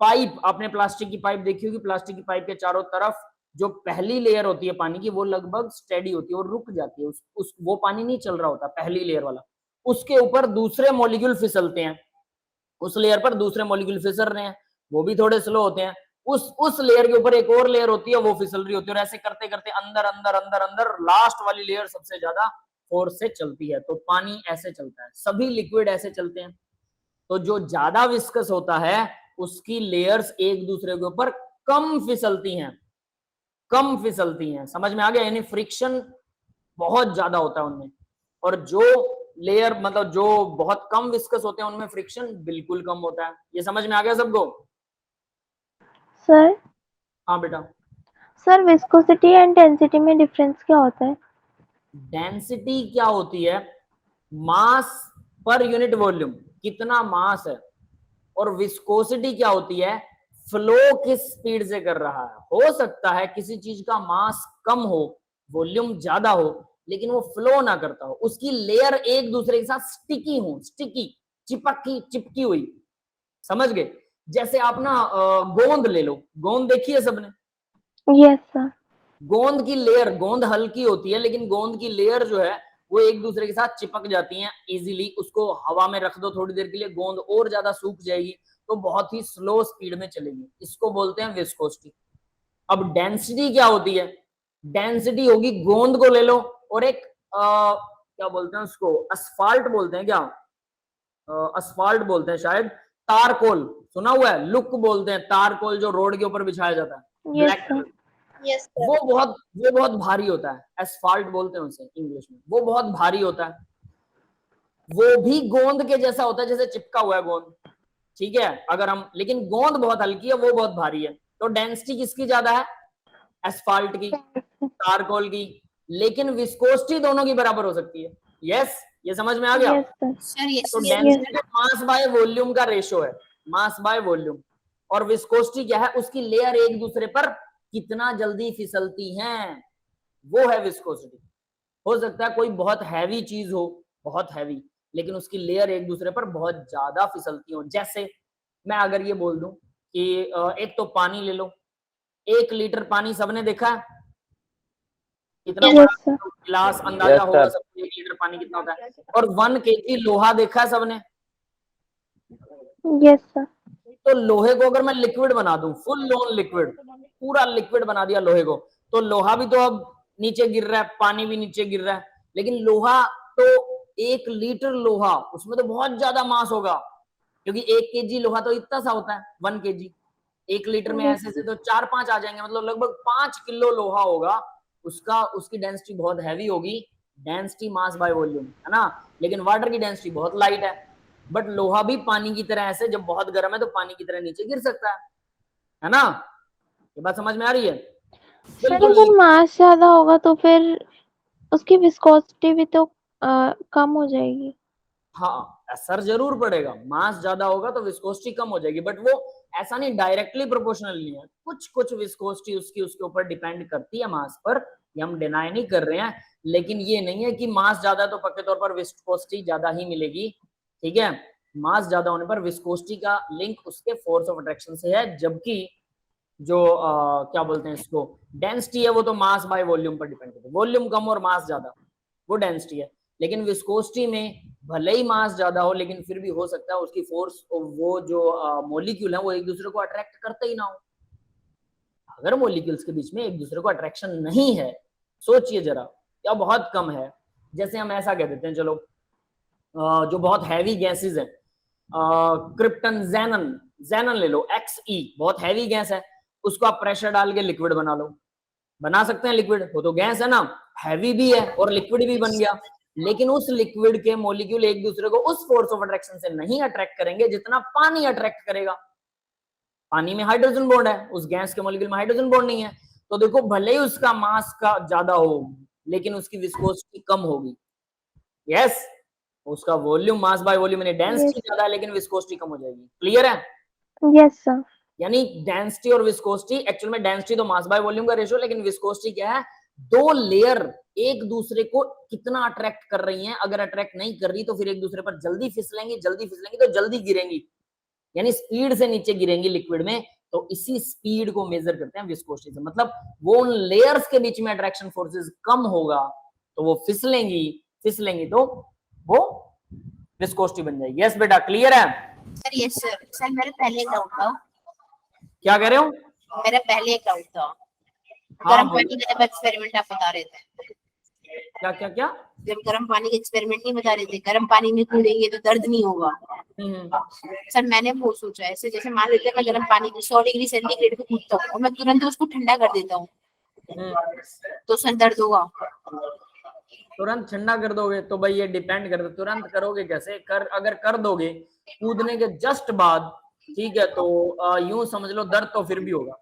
पाइप, आपने प्लास्टिक की पाइप देखी होगी, प्लास्टिक की पाइप के चारों तरफ जो पहली लेयर होती है पानी की वो लगभग स्टेडी होती है और रुक जाती है, वो पानी नहीं चल रहा होता पहली लेयर वाला, उसके ऊपर दूसरे मॉलिक्यूल फिसलते हैं, उस लेयर पर दूसरे मॉलिक्यूल फिसल रहे हैं, वो भी थोड़े स्लो होते हैं, उस लेयर के ऊपर एक और लेयर होती है वो फिसल रही होती है, और ऐसे करते करते अंदर अंदर अंदर अंदर लास्ट वाली लेयर सबसे ज्यादा फोर्स से चलती है। तो पानी ऐसे चलता है, सभी लिक्विड ऐसे चलते हैं। तो जो ज्यादा विस्कस होता है उसकी लेयर्स एक दूसरे के ऊपर कम फिसलती हैं, कम फिसलती हैं, समझ में आ गया? यानी फ्रिक्शन बहुत ज्यादा होता है उनमें, और जो लेयर मतलब जो बहुत कम विस्कस होते हैं उनमें फ्रिक्शन बिल्कुल कम होता है। ये समझ में आ गया सबको? सर हाँ बेटा। सर विस्कोसिटी एंड डेंसिटी में डिफरेंस क्या होता है? डेंसिटी क्या होती है? मास पर यूनिट वॉल्यूम, कितना मास है, और विस्कोसिटी क्या होती है? फ्लो किस स्पीड से कर रहा है। हो सकता है किसी चीज का मास कम हो, वॉल्यूम ज्यादा हो, लेकिन वो फ्लो ना करता हो, उसकी लेयर एक दूसरे के साथ स्टिकी हो, स्टिकी, चिपकी हुई, समझ गए? जैसे आप ना गोंद ले लो, गोंद देखी है सबने? Yes sir. गोंद की लेयर, गोंद हल्की होती है लेकिन गोंद की लेयर जो है वो एक दूसरे के साथ चिपक जाती हैं इजीली, उसको हवा में रख दो थोड़ी देर के लिए, गोंद और ज्यादा सूख जाएगी, तो बहुत ही स्लो स्पीड में चलेगी, इसको बोलते हैं विस्कोसिटी। अब डेंसिटी क्या होती है? डेंसिटी होगी, गोंद को ले लो और एक क्या बोलते हैं उसको, असफाल्ट बोलते हैं क्या, असफाल्ट बोलते हैं शायद, तारकोल सुना हुआ है, लुक बोलते हैं, तारकोल जो रोड के ऊपर बिछाया जाता है yes black sir. Colour, yes sir. वो बहुत भारी होता है, एस्फाल्ट बोलते हैं उसे इंग्लिश में, वो बहुत भारी होता है, वो भी गोंद के जैसा होता है, जैसे चिपका हुआ है गोंद, ठीक है, अगर हम, लेकिन गोंद बहुत हल्की है, वो बहुत भारी है। तो डेंसिटी किसकी ज्यादा है? एस्फाल्ट की, तारकोल की, लेकिन विस्कोसिटी दोनों की बराबर हो सकती है। यस, ये समझ में आ गया? Yes sir. सर ये तो डेंसिटी मास बाय वॉल्यूम का रेशो है, मास बाय वॉल्यूम, और विस्कोसिटी क्या है? उसकी लेयर एक दूसरे पर कितना जल्दी फिसलती हैं, वो है विस्कोसिटी। हो सकता है कोई बहुत हैवी चीज हो, बहुत हैवी, लेकिन उसकी लेयर एक दूसरे पर बहुत ज्यादा फिसलती हो। जैसे मैं अगर ये बोल दूं कि एक तो पानी ले लो, 1 लीटर पानी सबने देखा है कितना बड़ा यस सर। गिलास, अंदाजा Yes, होगा sir. सबको 1 लीटर पानी कितना होता है। और 1 केजी लोहा देखा है सबने? Yes sir. तो लोहे को अगर मैं लिक्विड बना दूं, फुल लोन लिक्विड, पूरा लिक्विड बना दिया लोहे को, तो लोहा भी तो अब नीचे गिर रहा है, पानी भी नीचे गिर रहा है, लेकिन लोहा तो 1 लीटर लोहा, उसमें तो बहुत ज्यादा मास होगा, क्योंकि 1 केजी लोहा तो इतना सा होता है, 1 केजी, 1 लीटर में ऐसे से तो 4-5 आ जाएंगे, मतलब लगभग 5 किलो लोहा होगा, उसका, उसकी डेंसिटी बहुत हैवी होगी, डेंसिटी मास बाय वॉल्यूम, है ना। लेकिन वाटर की डेंसिटी बहुत लाइट है, बट लोहा भी पानी की तरह ऐसे जब बहुत गर्म है तो पानी की तरह नीचे गिर सकता है ना। ये बात समझ में आ रही है? सर बिल्कुल। अगर मास ज्यादा होगा तो फिर उसकी विस्कोसिटी भी तो कम हो जाएगी। हाँ, असर जरूर पड़ेगा, मास ज्यादा होगा तो विस्कोसिटी कम हो जाएगी, बट वो ऐसा नहीं, डायरेक्टली प्रोपोर्शनल नहीं है, कुछ कुछ विस्कोसिटी उसकी उसके ऊपर डिपेंड करती है मास पर, ये हम डिनाई नहीं कर रहे हैं, लेकिन ये नहीं है कि मास ज्यादा है तो पक्के तौर पर विस्कोसिटी ज्यादा ही मिलेगी, ठीक है। मास ज्यादा होने पर विस्कोसिटी का लिंक उसके फोर्स ऑफ अट्रैक्शन से है, जबकि जो क्या बोलते हैं इसको, डेंसिटी है, वो तो मास बाय वॉल्यूम पर डिपेंड करती है, वॉल्यूम कम और मास ज्यादा, वो डेंसिटी है। लेकिन विस्कोसिटी में भले ही मास ज्यादा हो लेकिन फिर भी हो सकता है उसकी फोर्स, वो जो मॉलिक्यूल है वो एक दूसरे को अट्रैक्ट करते ही ना हो। अगर मॉलिक्यूल्स के बीच में एक दूसरे को अट्रैक्शन नहीं है, सोचिए जरा, या बहुत कम है, जैसे हम ऐसा कह देते हैं, चलो जो बहुत हैवी गैसेस हैं, क्रिप्टन, जेनन ले लो, XE बहुत हैवी गैस है, उसको आप प्रेशर डाल के लिक्विड बना लो, बना सकते हैं लिक्विड, वो तो गैस है ना, हैवी भी है और लिक्विड भी बन गया। लेकिन उस लिक्विड के मॉलिक्यूल एक दूसरे को उस फोर्स ऑफ अट्रैक्शन से नहीं अट्रैक्ट करेंगे जितना पानी अट्रैक्ट करेगा। पानी में हाइड्रोजन बॉन्ड है, उस गैस के मॉलिक्यूल में हाइड्रोजन बॉन्ड नहीं है, तो देखो भले ही उसका मास का ज्यादा हो लेकिन उसकी विस्कोसिटी कम होगी। यस, उसका वॉल्यूम, मास बाय वॉल्यूम यानी डेंसिटी ज्यादा है लेकिन विस्कोसिटी कम हो जाएगी। क्लियर है? Yes sir. यानी डेंसिटी और विस्कोसिटी, एक्चुअल में डेंसिटी तो मास बाय वॉल्यूम का रेशियो, लेकिन विस्कोसिटी क्या है, दो लेयर एक दूसरे को कितना अट्रैक्ट कर रही हैं। अगर अट्रैक्ट नहीं कर रही तो फिर एक दूसरे पर जल्दी फिसलेंगी तो जल्दी गिरेंगी, यानी स्पीड से नीचे गिरेंगी लिक्विड में। तो इसी स्पीड को मेजर करते हैं विस्कोसिटी से, मतलब वो उन लेयर्स के बीच में अट्रैक्शन फोर्सेस कम होगा तो वो फिसलेंगी तो वो विस्कोसिटी बन जाएगी। यस बेटा, क्लियर है? Sir yes sir. सर मेरा पहले एक डाउट था। क्या कह रहे हो? मेरा पहले एक डाउट था, हाँ, गर्म पानी का जब एक्सपेरिमेंट आप बता रहे थे, क्या जब गर्म पानी का एक्सपेरिमेंट नहीं बता रहे थे, गर्म पानी में कूदेंगे तो दर्द नहीं होगा। सर मैंने वो सोचा ऐसे, जैसे मान लीजिए मैं गर्म पानी 100 डिग्री सेंटीग्रेड पे कूदता हूँ और मैं तुरंत उसको ठंडा कर देता हूँ तो सर दर्द होगा? तुरंत ठंडा कर दोगे तो भाई ये डिपेंड करता है, तुरंत करोगे कैसे, अगर कर दोगे कूदने के जस्ट बाद, ठीक है, तो यूं समझ लो दर्द तो फिर भी होगा।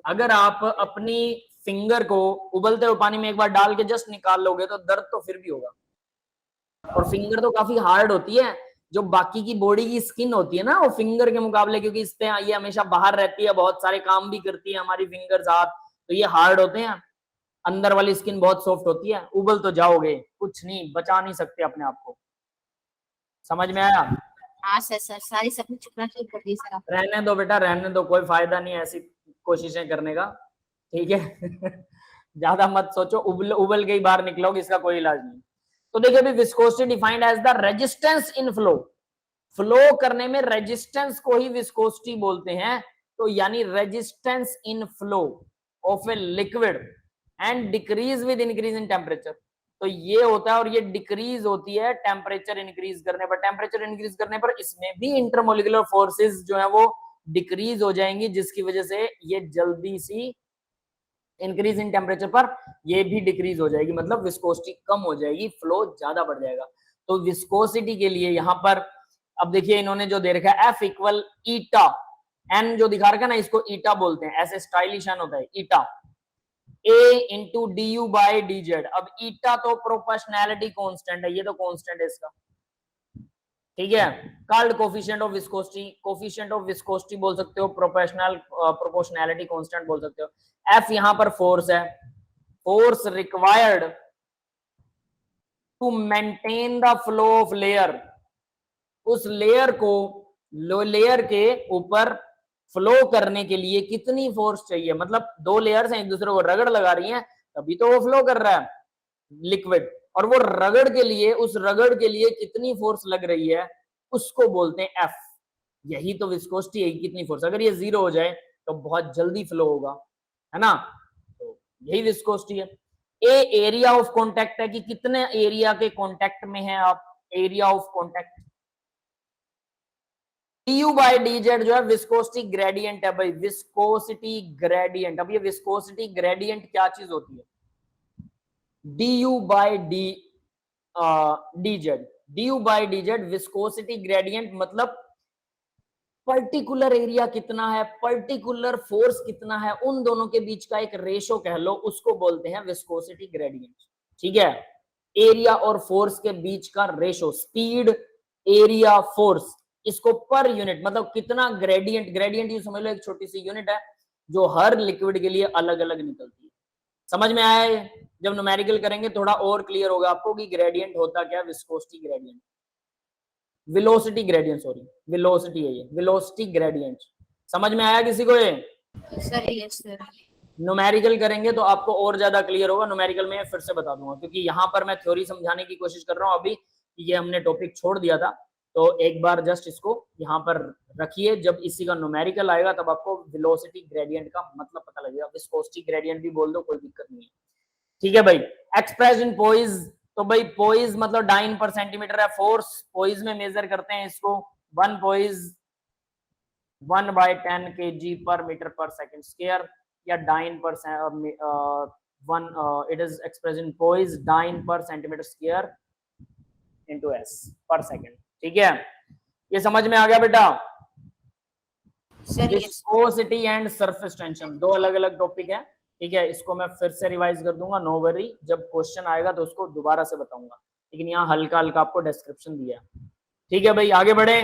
अगर आप अपनी फिंगर को उबलते हुए पानी में एक बार डाल के जस्ट निकाल लोगे तो दर्द तो फिर भी होगा। और फिंगर तो काफी हार्ड होती है, जो बाकी की बॉडी की स्किन होती है ना वो फिंगर के मुकाबले, क्योंकि इस पे ये हमेशा बाहर रहती है, बहुत सारे काम भी करती है हमारी फिंगर्स, हाथ, तो ये हार्ड होते हैं। अंदर वाली स्किन बहुत सॉफ्ट होती है, उबल तो जाओगे, कुछ नहीं, बचा नहीं सकते अपने आप को। समझ में आया? हाँ सर। सर सारी सपने चुपना शुरू कर दी सर। रहने दो बेटा, रहने दो, कोई फायदा नहीं है ऐसी कोशिशें करने का, ठीक है। ज्यादा मत सोचो, उबल के ही बाहर निकलोगे, इसका कोई इलाज नहीं। तो देखिए अभी viscosity defined as the resistance in flow, flow करने में रेजिस्टेंस को ही विस्कोसिटी बोलते हैं। तो यानी resistance in flow of a liquid and decrease with increase in temperature. तो ये होता है और ये डिक्रीज होती है टेम्परेचर इंक्रीज करने पर। टेम्परेचर इंक्रीज करने पर इसमें भी इंटरमोलिकुलर फोर्सेस जो है वो डिक्रीज हो जाएंगी, जिसकी वजह से ये जल्दी सी इंक्रीज इन टेम्परेचर पर ये भी डिक्रीज हो जाएगी, मतलब विस्कोसिटी कम हो जाएगी, फ्लो ज्यादा बढ़ जाएगा। तो विस्कोसिटी के लिए यहाँ पर अब देखिए इन्होंने जो दे रखा है F इक्वल ईटा, एन जो दिखा रखा है ना इसको ईटा बोलते हैं, ऐसे स्टाइलिश एन होता है ईटा, A into D you by D Z. अब ईटा तो प्रोपोर्शनैलिटी कांस्टेंट है, ये तो कांस्टेंट है इसका, ठीक है। Called coefficient of viscosity, coefficient of viscosity बोल सकते हो, प्रोपोर्शनैलिटी कांस्टेंट बोल सकते हो। F यहां पर फोर्स है, force required to maintain the flow of layer, उस लेयर को लेयर के ऊपर फ्लो करने के लिए कितनी फोर्स चाहिए, मतलब दो लेयर्स हैं एक दूसरे को रगड़ लगा रही हैं तभी तो वो फ्लो कर रहा है लिक्विड, और वो रगड़ के लिए, उस रगड़ के लिए कितनी फोर्स लग रही है उसको बोलते हैं F। यही तो विस्कोसिटी है, कितनी फोर्स, अगर ये 0 हो जाए तो बहुत जल्दी फ्लो होगा, है ना, तो यही विस्कोसिटी है। ए एरिया ऑफ कॉन्टैक्ट है कि कितने एरिया के कॉन्टैक्ट में है आप, area of contact. du by D Z जो है विस्कोसिटी ग्रेडियंट है भाई, विस्कोसिटी ग्रेडियंट। अब ये विस्कोसिटी ग्रेडियंट क्या चीज होती है, du by D Z, du by D Z viscosity gradient, मतलब पर्टिकुलर एरिया कितना है, पर्टिकुलर फोर्स कितना है, उन दोनों के बीच का एक रेशो कह लो, उसको बोलते हैं विस्कोसिटी ग्रेडियंट, ठीक है। एरिया और फोर्स के बीच का रेशो, स्पीड, एरिया, फोर्स, इसको पर यूनिट, मतलब कितना ग्रेडियंट, ग्रेडियंट ये समझ लो एक छोटी सी यूनिट है जो हर लिक्विड के लिए अलग अलग निकलती है। समझ में आया है? जब न्यूमेरिकल करेंगे थोड़ा और क्लियर होगा आपको कि ग्रेडियंट होता क्या, viscosity gradient, velocity gradient, sorry velocity है ये, वेलोसिटी ग्रेडियंट। समझ में आया किसी को ये? Sir yes sir. न्यूमेरिकल करेंगे तो आपको और ज्यादा क्लियर होगा। न्यूमेरिकल में फिर से बता दूंगा, क्योंकि यहाँ पर मैं थ्योरी समझाने की कोशिश कर रहा हूँ अभी, ये हमने टॉपिक छोड़ दिया था, तो एक बार जस्ट इसको यहाँ पर रखिए। जब इसी का न्यूमेरिकल आएगा तब आपको वेलोसिटी ग्रेडियंट का मतलब पता लगेगा। विस्कोसिटी ग्रेडियंट भी बोल दो, कोई दिक्कत नहीं है, ठीक है भाई। एक्सप्रेस इन पोइज, तो भाई पोइज मतलब डाइन पर सेंटीमीटर है, फोर्स पोइज में मेजर करते हैं इसको। 1 poise 1/10 kg per metre per second square, या dyne per it is express in poise dyne per centimetre square into s per second, ठीक है। ये समझ में आ गया बेटा? Sir viscosity and surface tension दो अलग अलग टॉपिक है, ठीक है। इसको मैं फिर से रिवाइज कर दूंगा, नो वरी, जब क्वेश्चन आएगा तो उसको दोबारा से बताऊंगा, लेकिन यहाँ हल्का हल्का आपको डिस्क्रिप्शन दिया है, ठीक है भाई। आगे बढ़े।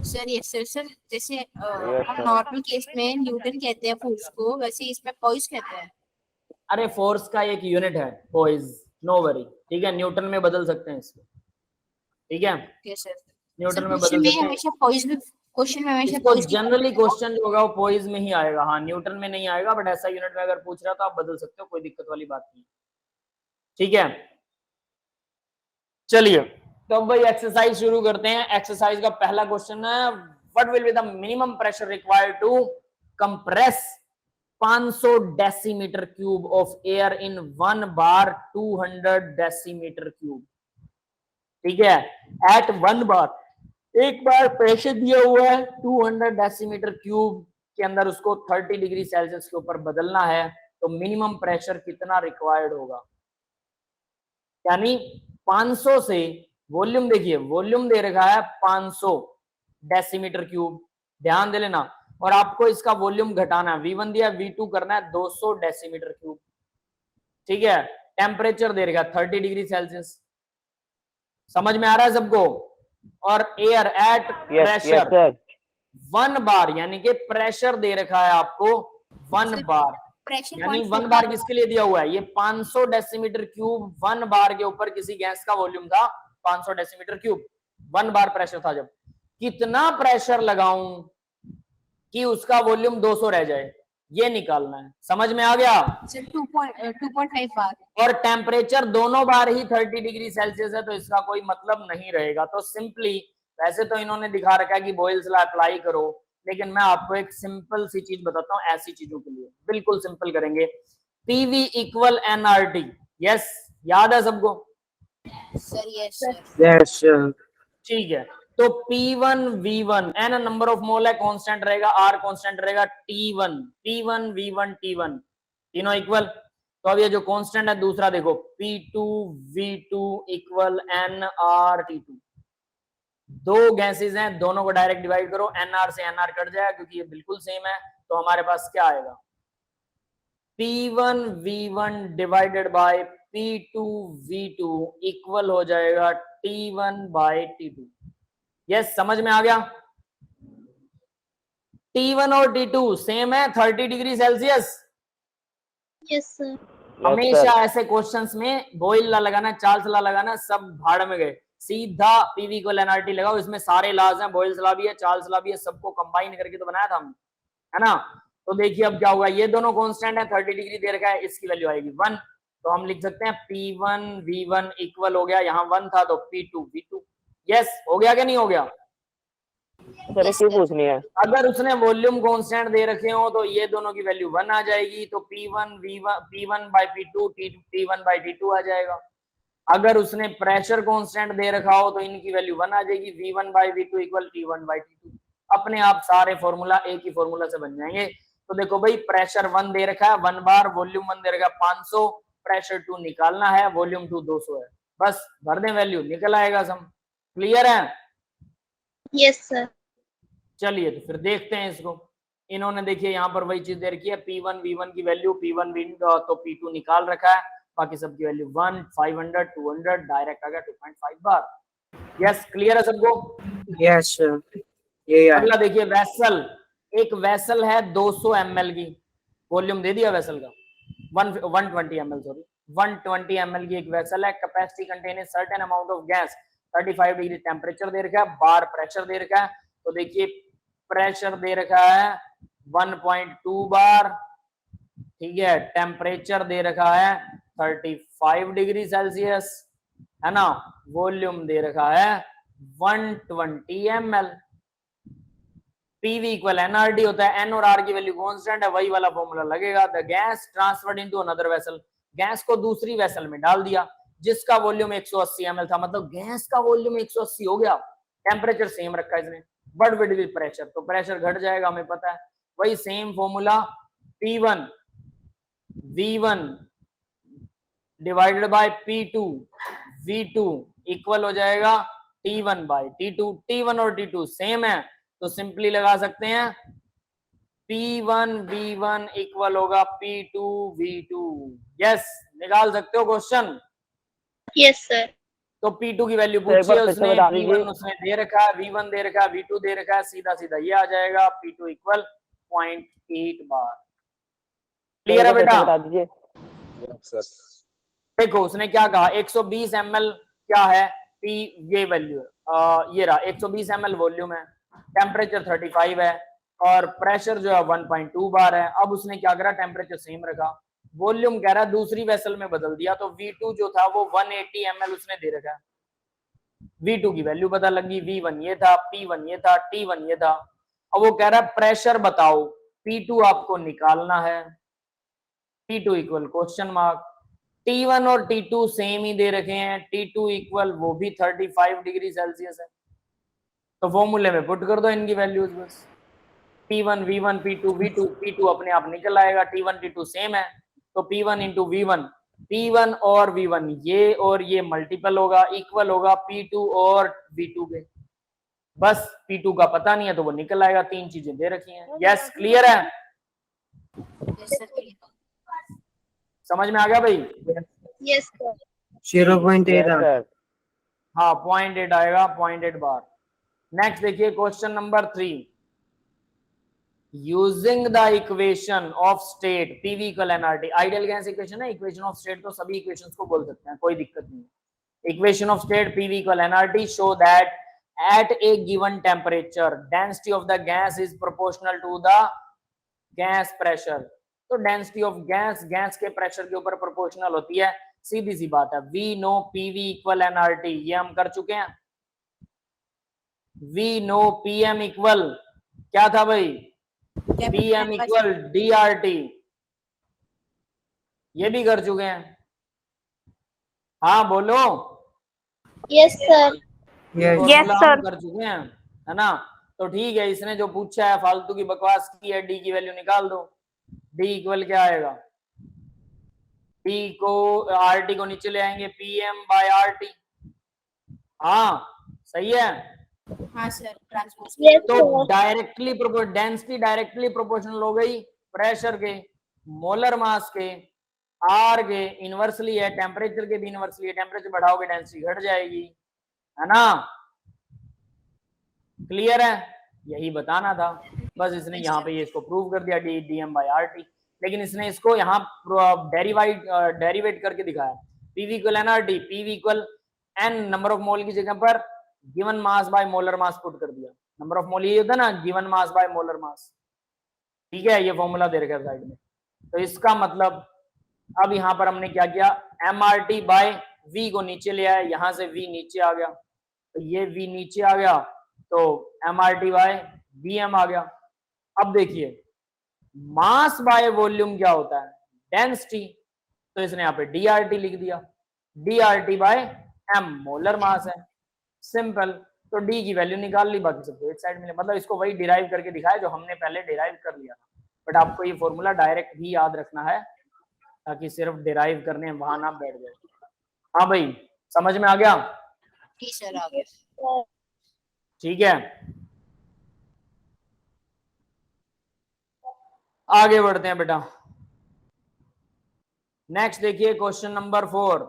Sir yes sir. सर जैसे हम नॉर्मल केस में न्यूटन कहते हैं फोर्स को, वैसे इसमें पॉइस कहते हैं। अरे फोर्स का एक यूनिट है पोइज, नो वरी, ठीक है। न्यूटन में बदल सकते हैं इसको, ठीक है। Yes sir. न्यूटन में क्वेश्चन बदल में सकते हैं हमेशा पॉइस भी, क्वेश्चन में हमेशा इसको। पॉइस जनरली क्वेश्चन जो होगा वो पोइज में ही आएगा, हाँ न्यूटन में नहीं आएगा, बट ऐसा यूनिट में अगर पूछ रहा तो आप बदल सकते हो, कोई दिक्कत वाली बात नहीं, ठीक है। चलिए तो अब भाई एक्सरसाइज शुरू करते हैं। एक्सरसाइज का पहला क्वेश्चन है, what will be the minimum pressure required to compress 500 decimetre cube of air in 1 bar 200 decimetre cube, ठीक है। एट 1 बार, एक बार प्रेशर दिया हुआ है 200 डेसीमीटर क्यूब के अंदर, उसको 30 डिग्री सेल्सियस के ऊपर बदलना है, तो मिनिमम प्रेशर कितना रिक्वायर्ड होगा। यानी 500 से वॉल्यूम, देखिए वॉल्यूम दे रखा है 500 डेसीमीटर क्यूब, ध्यान दे लेना, और आपको इसका वॉल्यूम घटाना है, V1 दिया, V2 करना है 200 डेसीमीटर क्यूब, ठीक है। टेम्परेचर दे रखा है 30 डिग्री सेल्सियस, समझ में आ रहा है सबको। और एयर एट प्रेशर 1 बार, यानी कि प्रेशर दे रखा है आपको 1 बार, प्रेशर यानी 1 बार किसके लिए दिया हुआ है, ये 500 डेसीमीटर क्यूब 1 बार के ऊपर किसी गैस का वॉल्यूम था 500 डेसीमीटर क्यूब, 1 बार प्रेशर था। जब कितना प्रेशर लगाऊं कि उसका वॉल्यूम 200 रह जाए, ये निकालना है, समझ में आ गया। सर 2.5 बार, और टेम्परेचर दोनों बार ही 30 डिग्री सेल्सियस है, तो इसका कोई मतलब नहीं रहेगा। तो सिंपली, वैसे तो इन्होंने दिखा रखा है कि बॉयल्स लॉ अप्लाई करो, लेकिन मैं आपको एक सिंपल सी चीज बताता हूँ, ऐसी चीजों के लिए बिल्कुल सिंपल करेंगे। पीवी इक्वल एनआरटी, यस याद है सबको? Sir yes sir. ठीक है, तो P1 V1 n number of मोल है, कांस्टेंट रहेगा, R कांस्टेंट रहेगा, T1 P1 V1 T1 तीनों इक्वल। तो अब ये जो कांस्टेंट है दूसरा देखो, P2 V2 equal NR T2, दो गैसेस हैं, दोनों को डायरेक्ट डिवाइड करो, NR से NR कट जाएगा क्योंकि ये बिल्कुल सेम है, तो हमारे पास क्या आएगा, P1 V1 divided by P2 V2 equal हो जाएगा T1 बाय T2। यस, समझ में आ गया। T1 और T2 सेम है 30 डिग्री सेल्सियस। Yes sir. हमेशा ऐसे क्वेश्चंस में बॉयल ला लगाना, चार्ल्स ला लगाना, सब भाड़ में गए, सीधा पीवी को एनआरटी लगाओ। इसमें सारे लॉज हैं, बॉयल्स लॉ भी है, चार्ल्स लॉ भी है, सबको कंबाइन करके तो बनाया था हमने, है ना। तो देखिए अब क्या होगा, ये दोनों कांस्टेंट है, 30 डिग्री दे रखा है, इसकी वैल्यू आएगी 1, तो हम लिख सकते हैं P1 V1 इक्वल हो गया, यहाँ 1 था तो P2 V2। यस, हो गया क्या नहीं हो गया? सर क्यों पूछनी है? अगर उसने वॉल्यूम कांस्टेंट दे रखे हो तो ये दोनों की वैल्यू 1 आ जाएगी, तो P1 bye P2 T1 bye T2 आ जाएगा। अगर उसने प्रेशर कांस्टेंट दे रखा हो तो इनकी वैल्यू 1 आ जाएगी, V1 bye V2 equal T1 bye T2। अपने आप सारे फॉर्मूला एक ही फॉर्मूला से बन जाएंगे। तो देखो भाई, प्रेशर 1 दे रखा है 1 बार, वॉल्यूम 1 दे रखा है 500, प्रेशर 2 निकालना है, वॉल्यूम 2 200 है, बस भर दें वैल्यू, निकल आएगा सम। क्लियर है? Yes sir. चलिए तो फिर देखते हैं इसको। इन्होंने देखिए यहाँ पर वही चीज दे रखी है, P1 V1 की वैल्यू, P1 V1 तो P2 निकाल रखा है, बाकी सबकी वैल्यू 1 500 200 डायरेक्ट आ गया 2.5 बार। यस, क्लियर है सबको? Yes sir. ये अगला देखिए, वेसल, एक वेसल है 200 ml की, वॉल्यूम दे दिया वेसल का 120 ml, सॉरी 120 ml की एक वेसल है, capacity contain certain amount of gas, 35 degree temperature दे रखा है, बार प्रेशर दे रखा है। तो देखिए प्रेशर दे रखा है 1.2 बार, ठीक है, टेम्परेचर दे रखा है 35 डिग्री सेल्सियस, है ना, वॉल्यूम दे रखा है 120 ml। पीवी इक्वल एनआरटी होता है, एन और आर की वैल्यू कांस्टेंट है, वही वाला फॉर्मूला लगेगा। The gas transferred into another vessel, gas को दूसरी वेसल में डाल दिया जिसका वॉल्यूम 180 ml था, मतलब गैस का वॉल्यूम 180 हो गया, टेम्परेचर सेम रखा इसने, बट विद प्रेशर, तो प्रेशर घट जाएगा, हमें पता है। वही same formula P1 V1 divided by P2 V2 equal हो जाएगा T1 बाय T2। T1 और T2 सेम है तो सिंपली लगा सकते हैं P1 V1 इक्वल होगा P2 V2। यस, निकाल सकते हो क्वेश्चन। Yes sir. तो P2 की वैल्यू तो एक पूछी है बार फिर से उसने, बता दीजिए। P1 उसने दे रखा है, V1 दे रखा है, V2 दे रखा है, सीधा सीधा ये आ जाएगा P2 इक्वल 0.8 बार। क्लियर है बेटा? बता दीजिए। Yes, sir. देखो उसने क्या कहा, 120 ml क्या है, P ये वैल्यू है, ये रहा 120 ml वॉल्यूम है, टेम्परेचर 35 है और प्रेशर जो है 1.2 बार है। अब उसने क्या करा, टेम्परेचर सेम रखा, वॉल्यूम कह रहा है दूसरी वेसल में बदल दिया, तो V2 जो था वो 180 ml उसने दे रखा है। V2 की वैल्यू पता लगी, V1 ये था, P1 ये था, T1 ये था। अब वो कह रहा है प्रेशर बताओ, P2 आपको निकालना है, P2 equal question mark. T1 और T2 सेम ही दे रखे हैं, T2 इक्वल वो भी 35 डिग्री सेल्सियस है, तो फॉर्मूले में पुट कर दो इनकी वैल्यूज बस। P1 V1 P2 V2, P2 अपने आप निकल आएगा, T1 T2 सेम है तो P1 इंटू V1, P1 और V1 ये और ये मल्टीपल होगा, इक्वल होगा P2 और V2 के। बस P2 का पता नहीं है तो वो निकल आएगा, तीन चीजें दे रखी हैं। यस, क्लियर है? समझ में आ गया भाई? Yes sir. 0.8 Yes, sir. हाँ 0.8 आएगा, 0.8 बार। नेक्स्ट देखिए question number 3, using the equation of state PV equal NRT. Ideal gas equation है, इक्वेशन ऑफ स्टेट तो सभी इक्वेशंस को बोल सकते हैं, कोई दिक्कत नहीं है। Equation of state PV equal NRT show that at a given temperature density of the gas is proportional to the gas pressure। तो डेंसिटी ऑफ गैस के प्रेशर के ऊपर प्रोपोर्शनल होती है, सीधी सी बात है। We know PV equal NRT, ये हम कर चुके हैं। वी नो पीएम इक्वल क्या था भाई, पीएम इक्वल डीआरटी, ये भी कर चुके हैं। हाँ बोलो। Yes sir. Yes. Yes, sir. कर चुके हैं, है ना? तो ठीक है, इसने जो पूछा है फालतू की बकवास की है, डी की वैल्यू निकाल दो। डी इक्वल क्या आएगा, डी को आर टी को नीचे ले आएंगे, पीएम बाय आर टी। हाँ सही है। हाँ सर, यस तो sir. Directly density directly proportional हो गई प्रेशर के, मोलर मास के, आर के इनवर्सली है, टेम्परेचर के भी इनवर्सली है। टेम्परेचर बढ़ाओगे डेंसिटी घट जाएगी, है ना? क्लियर है? यही बताना था, बस इसने यहाँ पे ये इसको प्रूव कर दिया, D D M by R T. लेकिन इसने इसको यहाँ डेरिवेट करके दिखाया, PV equal N R T, PV equal N number of mole की जगह पर given mass by molar mass put कर दिया। नंबर ऑफ मोल ये होता है ना, given mass by molar mass. ठीक है, ये फॉर्मूला दे रखा है साइड में। तो इसका मतलब अब यहाँ पर हमने क्या किया, M R T by V को नीचे ले आया, यहां से वी नीचे आ गया, तो ये वी नीचे आ गया तो M R T by V M आ गया। अब देखिए मास बाय वॉल्यूम क्या होता है, डेंसिटी, तो इसने यहाँ पे डी आर टी लिख दिया, D R T by M molar mass है, सिंपल। तो डी की वैल्यू निकाल ली, बाकी सबको एक साइड में, मतलब इसको वही डिराइव करके दिखाया जो हमने पहले डिराइव कर लिया था। बट आपको ये फॉर्मूला डायरेक्ट भी याद रखना है ताकि सिर्फ डिराइव करने वहां ना बैठ जाए। हाँ भाई, समझ में आ गया? जी सर, आ गया। ठीक है, आगे बढ़ते हैं बेटा। नेक्स्ट देखिए question number 4,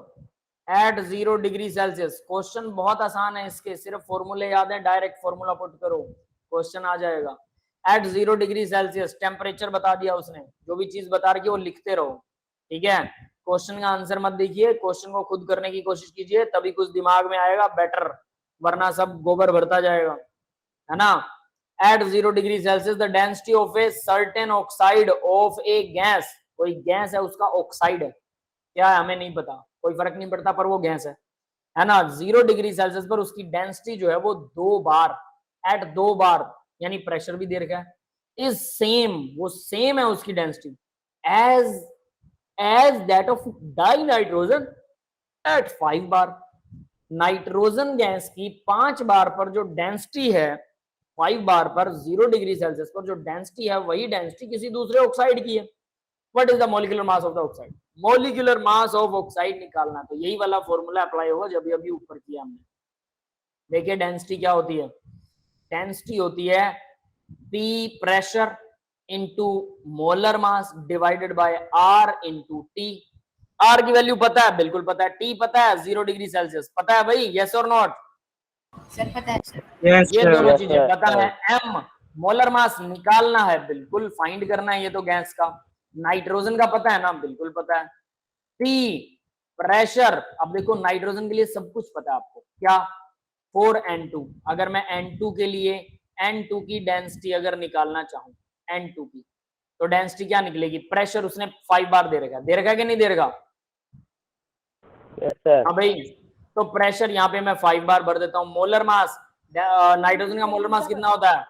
at 0 degree Celsius. Question बहुत आसान है, इसके सिर्फ फॉर्मूले याद है, डायरेक्ट फॉर्मूला पुट करो, क्वेश्चन आ जाएगा। एट 0 डिग्री सेल्सियस टेम्परेचर बता दिया उसने, जो भी चीज बता रही है वो लिखते रहो, ठीक है? क्वेश्चन का आंसर मत देखिए, क्वेश्चन को खुद करने की कोशिश कीजिए, तभी कुछ दिमाग में आएगा बेटर, वरना सब गोबर भरता जाएगा, है ना? At 0 degree Celsius the density of a certain oxide of a gas कोई गैस है उसका ऑक्साइड है, क्या है हमें नहीं पता, कोई फर्क नहीं पड़ता, पर वो गैस है ना। 0 डिग्री सेल्सियस पर उसकी डेंसिटी जो है वो 2 बार, एट 2 बार, यानी प्रेशर भी दे रखा है, इज सेम, वो सेम है उसकी density as that of dinitrogen एट 5 बार। नाइट्रोजन गैस की 5 बार पर जो डेंसिटी है, 5 बार पर 0 डिग्री सेल्सियस पर जो डेंसिटी है, वही डेंसिटी किसी दूसरे ऑक्साइड की है। What is the molecular mass of the oxide? Molecular mass of oxide निकालना, तो यही वाला फॉर्मूला अप्लाई होगा जब अभी ऊपर किया हमने। देखिए डेंसिटी क्या होती है, डेंसिटी होती है P pressure into molar mass divided by R into T। R की वैल्यू पता है, बिल्कुल पता है, T पता है 0 डिग्री सेल्सियस, पता है भाई, यस और नॉट? सर पता है सर। Yes, ये sir. दोनों Yes, चीजें sir. पता है। M मोलर मास निकालना है, बिल्कुल फाइंड करना है, ये तो गैस का। नाइट्रोजन का पता है ना, बिल्कुल पता है। P प्रेशर, अब देखो नाइट्रोजन के लिए सब कुछ पता है आपको, क्या 4N2। अगर मैं N2 के लिए N2 की डेंसिटी अगर निकालना चाहूं, N2 की, तो डेंसिटी क्या निकलेगी? प्रेशर उसने 5 बार दे रखा है कि नहीं दे रखा? Yes sir. हाँ भाई, तो प्रेशर यहाँ पे मैं 5 बार भर देता हूँ। मोलर मास, नाइट्रोजन का मोलर मास कितना होता है?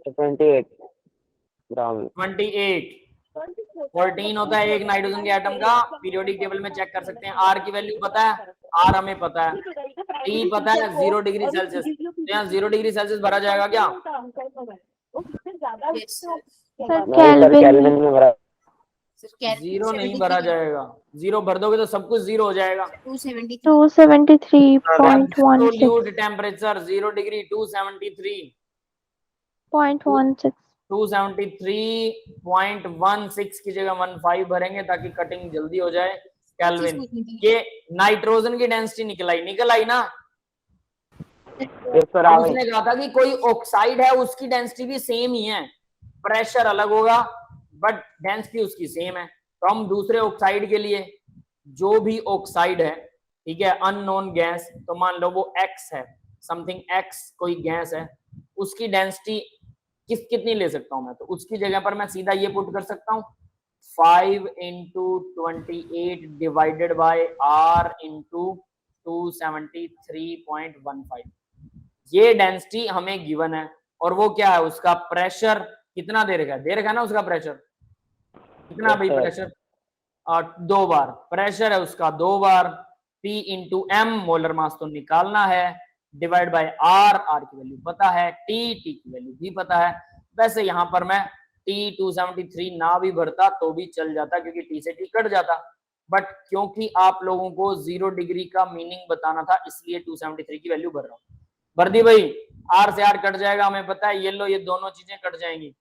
28 ग्राम। 28। 14 होता है एक नाइट्रोजन के एटम का, पीरियोडिक टेबल में चेक कर सकते हैं। आर की वैल्यू पता है, आर हमें पता है। टी पता है 0 डिग्री सेल्सियस, तो यहाँ 0 डिग्री सेल्सियस भरा जाएगा क्या? सर नहीं सर, केल्विन केल्विन में भरा। सर 0 नहीं भरा जाएगा, 0 भर दोगे तो सब कुछ 0 हो जाएगा। 273 273.16 एब्सोल्यूट टेम्परेचर 0 डिग्री 273 273.16 की जगह 15 भरेंगे ताकि कटिंग जल्दी हो जाए। केल्विन, ये नाइट्रोजन की डेंसिटी निकल आई ना? यस सर, आ गई। उसने कहा था कि कोई ऑक्साइड है उसकी डेंसिटी भी सेम ही है, प्रेशर अलग होगा बट डेंसिटी उसकी सेम है। तो हम दूसरे ऑक्साइड के लिए, जो भी ऑक्साइड है, ठीक है, अननोन गैस, तो मान लो वो X है, समथिंग X कोई गैस है, उसकी डेंसिटी कितनी ले सकता हूं मैं? तो उसकी जगह पर मैं सीधा ये पुट कर सकता हूँ 5 into 28 divided by R into 273.15। ये डेंसिटी हमें गिवन है, और वो क्या है? उसका प्रेशर कितना दे रखा है ना? उसका प्रेशर कितना भाई? प्रेशर 2 बार प्रेशर है उसका, 2 बार। P into M molar mass तो निकालना है, डिवाइड बाय R की वैल्यू पता है, T की वैल्यू भी पता है। वैसे यहाँ पर मैं T 273 ना भी भरता तो भी चल जाता, क्योंकि T से T कट जाता, बट क्योंकि आप लोगों को 0 डिग्री का मीनिंग बताना था, इसलिए 273 की वैल्यू भर रहा हूँ। भर दी भाई? R से R कट जाएगा, हमें पता है। ये लो, ये दोनों चीजें कट जाएंगी,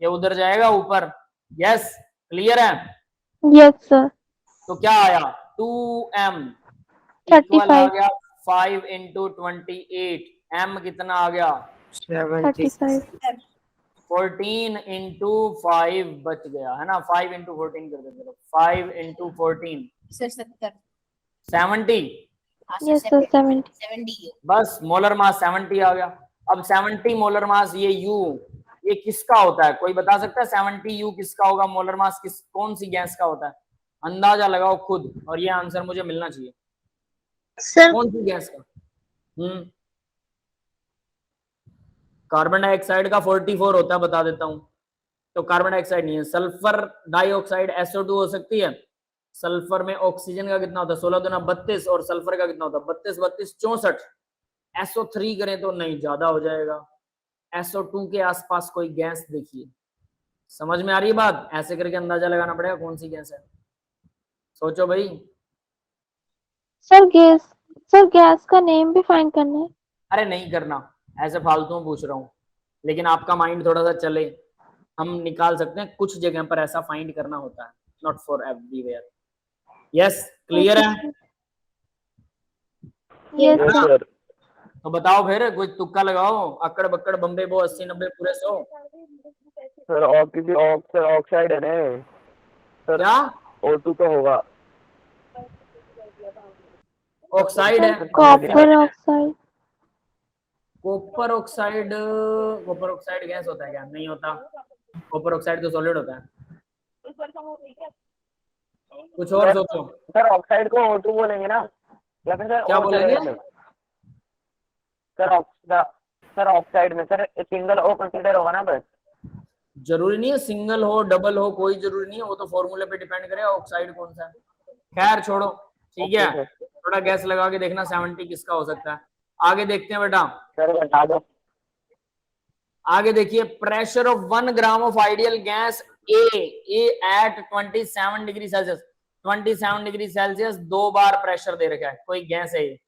ये उधर जाएगा ऊपर। यस, क्लियर है? Yes sir. तो क्या आया? 2M इक्वल आ गया 5 into 28। M कितना आ गया? 70. 35 14 into 5 बच गया है ना? 5 into 14 कर देते, 5 into 14 सर 70 70। यस सर 70 बस मोलर मास 70 आ गया। अब 70 मोलर मास, ये U ये किसका होता है? कोई बता सकता है 70 U किसका होगा? मोलर मास कौन सी गैस का होता है? अंदाजा लगाओ खुद, और ये आंसर मुझे मिलना चाहिए। सर। कौन सी गैस का? कार्बन डाइऑक्साइड का 44 होता है, बता देता हूं। तो कार्बन डाइऑक्साइड नहीं है, सल्फर डाइऑक्साइड SO2 हो सकती है। सल्फर में ऑक्सीजन का कितना होता है? 16 दूना 32, और सल्फर का कितना होता है? 32 32 64। SO3 करें तो नहीं, ज्यादा हो जाएगा। SO2 के आसपास कोई गैस देखिए, समझ में आ रही है बात? ऐसे करके अंदाजा लगाना पड़ेगा कौन सी गैस है। सोचो भाई। सर गैस का नेम भी फाइंड करना है। अरे नहीं करना, ऐसे फालतू में पूछ रहा हूँ, लेकिन आपका माइंड थोड़ा सा चले, हम निकाल सकते हैं। कुछ जगह पर ऐसा फाइंड करना होता है, not for everywhere. Yes, clear है? Yes yes sir. सर। तो बताओ फिर, कुछ तुक्का लगाओ, अक्कड़ बक्कड़ बम्बे बो 80 90 पूरे 100। सर और किसी ऑक्साइड है ना सर? क्या O2 तो होगा। ऑक्साइड है? Copper oxide. Copper oxide, copper oxide gas होता है क्या? नहीं होता। कॉपर ऑक्साइड तो सॉलिड होता है। कुछ और सोचो। सर ऑक्साइड को O2 बोलेंगे ना, या फिर सर क्या O बोलेंगे? सर ऑक्साइड में सर सिंगल O कंसीडर होगा ना बस? जरूरी नहीं है सिंगल हो डबल हो, कोई जरूरी नहीं है, वो तो फॉर्मूले पे डिपेंड करेगा ऑक्साइड कौन सा है। खैर छोड़ो, ठीक है, थोड़ा गैस लगा के देखना 70 किसका हो सकता है। आगे देखते हैं बेटा, सर बता दो। आगे देखिए, pressure of 1 gram of ideal gas A at 27 degree Celsius, 27 degree Celsius 2 bar pressure दे रखा है, कोई गैस है ये।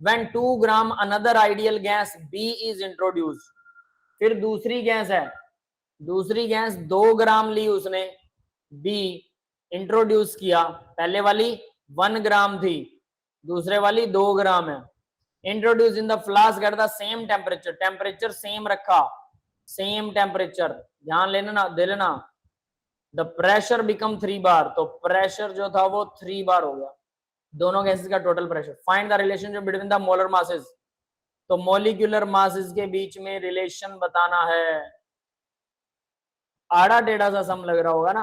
When 2 gram another ideal gas B is introduce, फिर दूसरी गैस है, दूसरी गैस 2 ग्राम ली उसने, बी इंट्रोड्यूस किया, पहले वाली 1 ग्राम थी, दूसरे वाली 2 ग्राम है। Introduce in the flask at the same temperature, temperature same रखा, सेम टेम्परेचर, ध्यान लेना ना, दे लेना। द प्रेशर बिकम 3 बार, तो प्रेशर जो था वो 3 बार हो गया, दोनों गैसेस का total pressure. Find the relationship between the molar masses, तो मॉलिक्यूलर मासेस के बीच में रिलेशन बताना है। आड़ा टेढ़ा सा सम लग रहा होगा ना,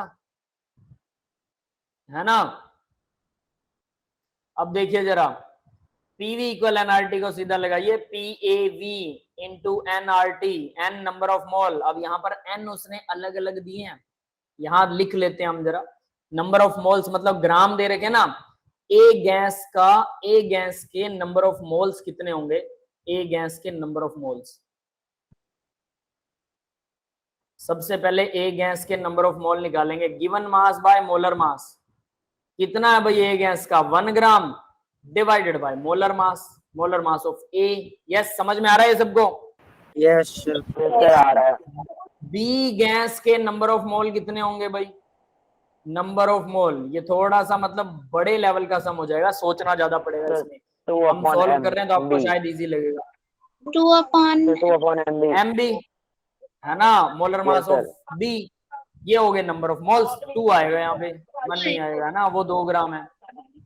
है ना? अब देखिए जरा, पीवी इक्वल एनआरटी को सीधा लगाइए, PAV into NRT, N number of mole. अब यहाँ पर एन उसने अलग अलग दिए हैं, यहां लिख लेते हैं हम जरा। नंबर ऑफ मोल्स मतलब ग्राम दे रखे ना, ए गैस के नंबर ऑफ मोल्स कितने होंगे, ए गैस के नंबर ऑफ मोल्स। सबसे पहले ए गैस के नंबर ऑफ मोल निकालेंगे, गिवन मास बाय मोलर मास। कितना है भाई ए गैस का, 1 gram divided by molar mass of A. Yes, समझ में आ रहा है सबको? Yes sir. सर आ रहा है। बी गैस के नंबर ऑफ मोल कितने होंगे भाई, नंबर ऑफ मोल, ये थोड़ा सा मतलब बड़े लेवल का सम हो जाएगा, सोचना ज्यादा पड़ेगा इसमें। 2 हम अपॉन सॉल्व M कर रहे हैं तो आपको B, शायद इजी लगेगा। 2 upon 2 अपॉन MB। MB है ना, molar mass Yes, of B, ये हो गए नंबर ऑफ मोल्स। 2 आएगा यहाँ पे, 1 नहीं आएगा ना, वो 2 ग्राम है,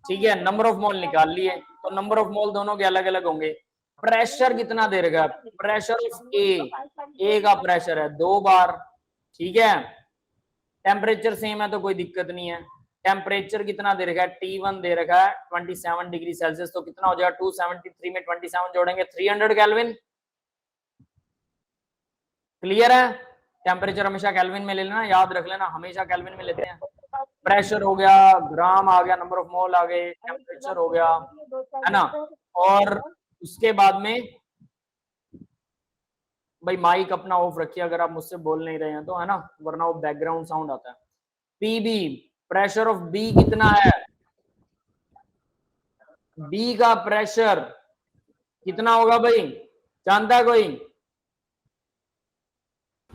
ठीक है। नंबर ऑफ मोल निकाल लिए, तो नंबर ऑफ मोल दोनों के अलग अलग होंगे। प्रेशर कितना दे रखा है, प्रेशर ऑफ ए का प्रेशर है 2 बार, ठीक है। टेम्परेचर सेम है तो कोई दिक्कत नहीं है। टेम्परेचर कितना दे रखा है, T1 दे रखा है 27 डिग्री सेल्सियस, तो कितना हो जाएगा, 273 में 27 जोड़ेंगे 300 केल्विन। क्लियर है? टेम्परेचर हमेशा केल्विन में ले लेना, याद रख लेना, हमेशा केल्विन में लेते हैं। प्रेशर हो गया, ग्राम आ गया, नंबर ऑफ मोल आ गए, टेम्परेचर हो गया, है ना। और उसके बाद में भाई माइक अपना ऑफ रखिए अगर आप मुझसे बोल नहीं रहे हैं तो, है ना, वरना वो बैकग्राउंड साउंड आता है। पीबी, प्रेशर ऑफ बी कितना है, बी का प्रेशर कितना होगा भाई, जानता है कोई?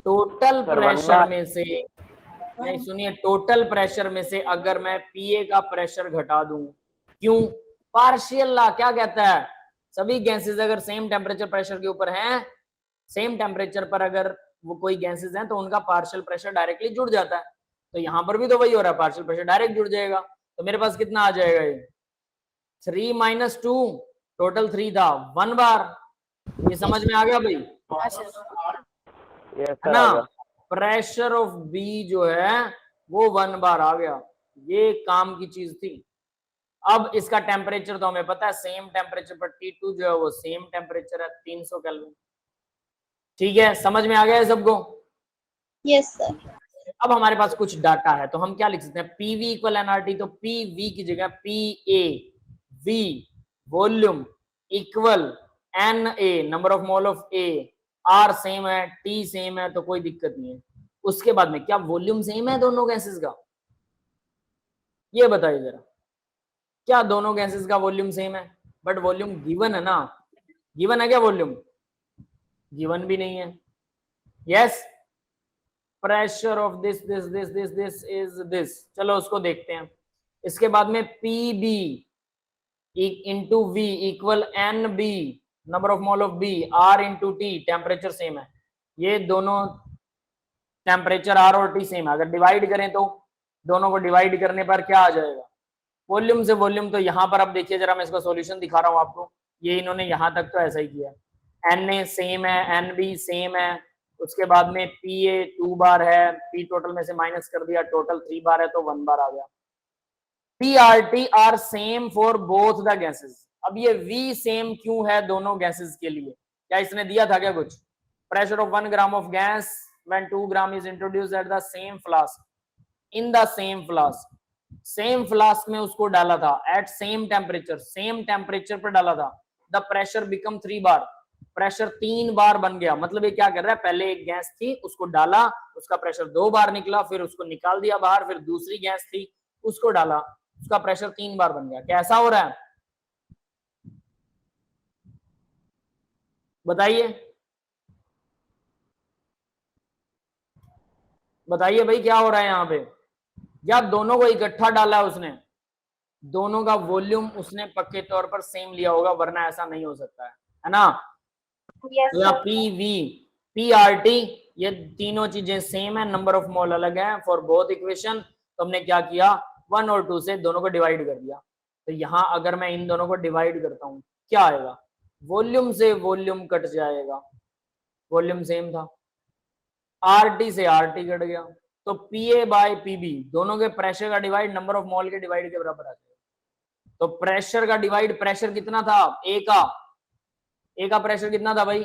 टोटल प्रेशर में से, नहीं सुनिए, टोटल प्रेशर में से अगर मैं पीए का प्रेशर घटा दूं, क्यों, पार्शियल लॉ क्या कहता है, सभी गैसेस अगर सेम टेम्परेचर प्रेशर के ऊपर हैं, सेम टेम्परेचर पर अगर वो कोई गैसेस हैं तो उनका पार्शियल प्रेशर डायरेक्टली जुड़ जाता है। तो यहां पर भी तो वही हो रहा है, पार्शियल प्रेशर डायरेक्ट जुड़ जाएगा। तो मेरे पास कितना आ जाएगा, ये 3 - 2, टोटल 3 था, 1 बार। ये समझ में आ गया भाई, है ना। प्रेशर ऑफ बी जो है वो 1 बार आ गया, ये काम की चीज थी। अब इसका टेम्परेचर तो हमें पता है, सेम टेम्परेचर पर T2 जो है वो सेम टेम्परेचर है 300 केल्विन, ठीक है। समझ में आ गया है सबको? Yes sir. अब हमारे पास कुछ डाटा है तो हम क्या लिख सकते हैं, पीवी इक्वल एनआरटी, तो पीवी की जगह PAV volume equal NA number of mole of A, R same है, T सेम है तो कोई दिक्कत नहीं है। उसके बाद में क्या वॉल्यूम सेम है दोनों गैसेस का, ये बताइए जरा, क्या दोनों गैसेस का वॉल्यूम सेम है? बट वॉल्यूम गिवन है ना, गिवन है क्या वॉल्यूम, गिवन भी नहीं है। Yes, pressure of this this this this this is this, चलो उसको देखते हैं। इसके बाद में PB into V equal NB number of mole of B, R into T, temperature same है, ये दोनों टेम्परेचर R और T सेम है। अगर डिवाइड करें तो दोनों को डिवाइड करने पर क्या आ जाएगा, वॉल्यूम से वॉल्यूम। तो यहाँ पर अब देखिए जरा, मैं इसका सॉल्यूशन दिखा रहा हूँ आपको, ये इन्होंने यहाँ तक तो ऐसा ही किया, Na सेम है, NB सेम है, उसके बाद में पीए 2 बार है, पी टोटल में से माइनस कर दिया, टोटल 3 बार है तो 1 बार आ गया। PRT are same for both the gases. अब ये वी सेम क्यों है दोनों गैसेस के लिए? क्या इसने दिया था क्या कुछ? Pressure of 1 gram of gas when 2 gram is introduced at the same flask in the same flask. Same flask में उसको डाला था एट सेम टेम्परेचर पर डाला था। The pressure become 3 bar, pressure 3 बार बन गया। मतलब ये क्या कर रहा है, पहले एक गैस थी उसको डाला, उसका प्रेशर 2 बार निकला, फिर उसको निकाल दिया बाहर, फिर दूसरी गैस थी उसको डाला, उसका प्रेशर 3 बार बन गया। कैसा हो रहा है बताइए, बताइए भाई क्या हो रहा है यहाँ पे? या दोनों को इकट्ठा डाला है उसने, दोनों का वॉल्यूम उसने पक्के तौर पर सेम लिया होगा, वरना ऐसा नहीं हो सकता है ना? तो या पीवी पीआरटी ये तीनों चीजें सेम है, नंबर ऑफ मोल अलग है फॉर बोथ इक्वेशन। तो हमने क्या किया, 1 और 2 से दोनों को डिवाइड कर दिया। तो यहां अगर मैं इन दोनों को डिवाइड करता हूं क्या आएगा, वॉल्यूम से वॉल्यूम कट जाएगा, वॉल्यूम सेम था, आरटी से आरटी कट गया, तो पीए बाय पीबी दोनों के प्रेशर का डिवाइड नंबर ऑफ मोल के डिवाइड के बराबर आ जाएगा। तो प्रेशर का डिवाइड, प्रेशर कितना था ए का प्रेशर कितना था भाई,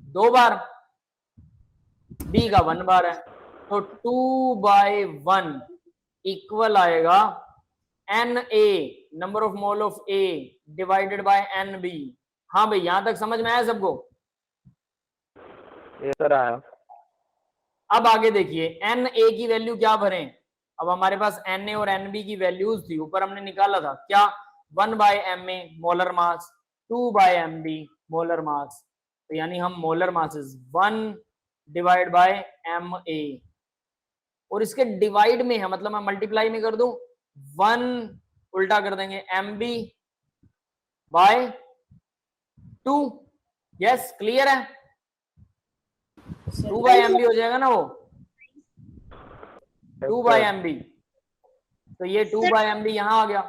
2 बार, बी का 1 बार है, तो 2/1 इक्वल आएगा N A number of mole of A divided by N B. हाँ भाई यहां तक समझ में आया सबको? ये सर आया। अब आगे देखिए एन ए की वैल्यू क्या भरें। अब हमारे पास एन ए और एन बी की वैल्यूज थी, ऊपर हमने निकाला था क्या, 1/ma molar mass, 2/mb molar mass. तो यानी हम molar masses 1 divide by M A, और इसके डिवाइड में है मतलब मैं मल्टीप्लाई में कर दूं 1 उल्टा कर देंगे mb बाय 2। यस क्लियर है, 2/mb हो जाएगा ना वो, 2/mb। तो ये 2/mb यहां आ गया,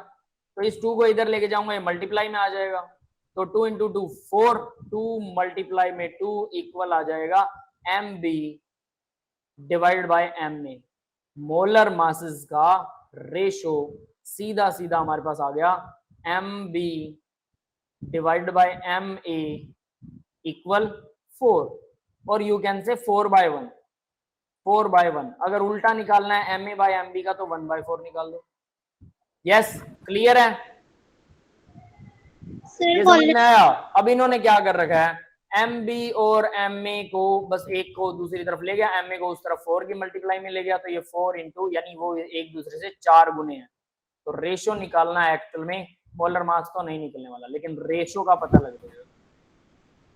तो इस 2 को इधर लेके जाऊंगा, ये मल्टीप्लाई में आ जाएगा, तो 2 × 2 4, 2 मल्टीप्लाई में 2 इक्वल आ जाएगा mb divided by ma। Molar masses का रेशो सीधा सीधा हमारे पास आ गया mb divided by ma equal 4, और यू कैन से 4/1, 4/1। अगर उल्टा निकालना है ma बाय mb का तो 1/4 निकाल दो। यस क्लियर है, ये समझ में आया? अब इन्होंने क्या कर रखा है, mb और ma को बस एक को दूसरी तरफ ले गया, ma को उस तरफ 4 की मल्टीप्लाई में ले गया, तो ये 4 इंटू यानी वो एक दूसरे से 4 गुने हैं। तो रेशो निकालना है एक्चुअल में, मोलर मास तो नहीं निकलने वाला, लेकिन रेशो का पता लग जाएगा।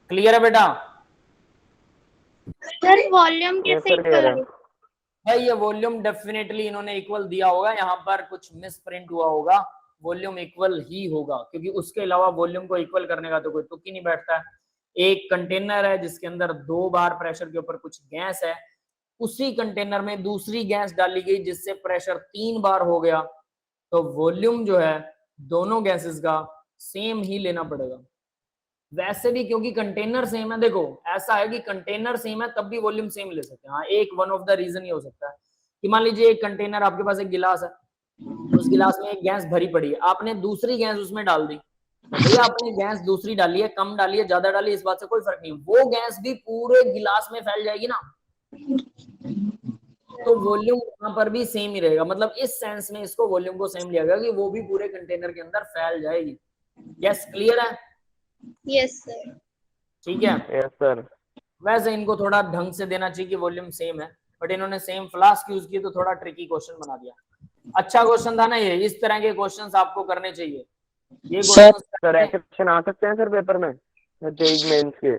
क्लियर है बेटा? सर वॉल्यूम कैसे इक्वल है? भाई ये वॉल्यूम डेफिनेटली इन्होंने इक्वल दिया होगा, यहाँ पर कुछ मिस प्रिंट हुआ होगा, वॉल्यूम इक्वल ही होगा, क्योंकि उसके अलावा वॉल्यूम को इक्वल करने का तो कोई तुक ही नहीं बैठता है। एक कंटेनर है जिसके अंदर 2 बार प्रेशर के ऊपर कुछ गैस है, उसी कंटेनर में दूसरी गैस डाली गई जिससे प्रेशर 3 बार हो गया, तो वॉल्यूम जो है दोनों गैसेस का सेम ही लेना पड़ेगा। वैसे भी क्योंकि कंटेनर सेम है, देखो ऐसा है कि कंटेनर सेम है तब भी वॉल्यूम सेम ले सकते हैं। हाँ एक वन ऑफ द रीजन ये हो सकता है कि मान लीजिए एक कंटेनर, आपके पास एक गिलास है, उस गिलास में एक गैस भरी पड़ी है, आपने दूसरी गैस उसमें डाल दी, भैया आपने गैस दूसरी डाली है, कम डाली है ज्यादा डाली है, इस बात से कोई फर्क नहीं, वो गैस भी पूरे गिलास में फैल जाएगी ना, तो वॉल्यूम वहां पर भी सेम ही रहेगा। मतलब इस सेंस में इसको वॉल्यूम को सेम लिया गया कि वो भी पूरे कंटेनर के अंदर फैल जाएगी। यस क्लियर है? Yes sir. ठीक है, यस सर। वैसे इनको थोड़ा ढंग से देना चाहिए कि वॉल्यूम सेम है, बट इन्होंने सेम फ्लास्क यूज की तो थोड़ा ट्रिकी क्वेश्चन बना दिया। अच्छा क्वेश्चन था ना ये, इस तरह के क्वेश्चंस आपको करने चाहिए। ये सर ऐसे क्वेश्चन आ सकते हैं सर पेपर में, जेईई मेंस के?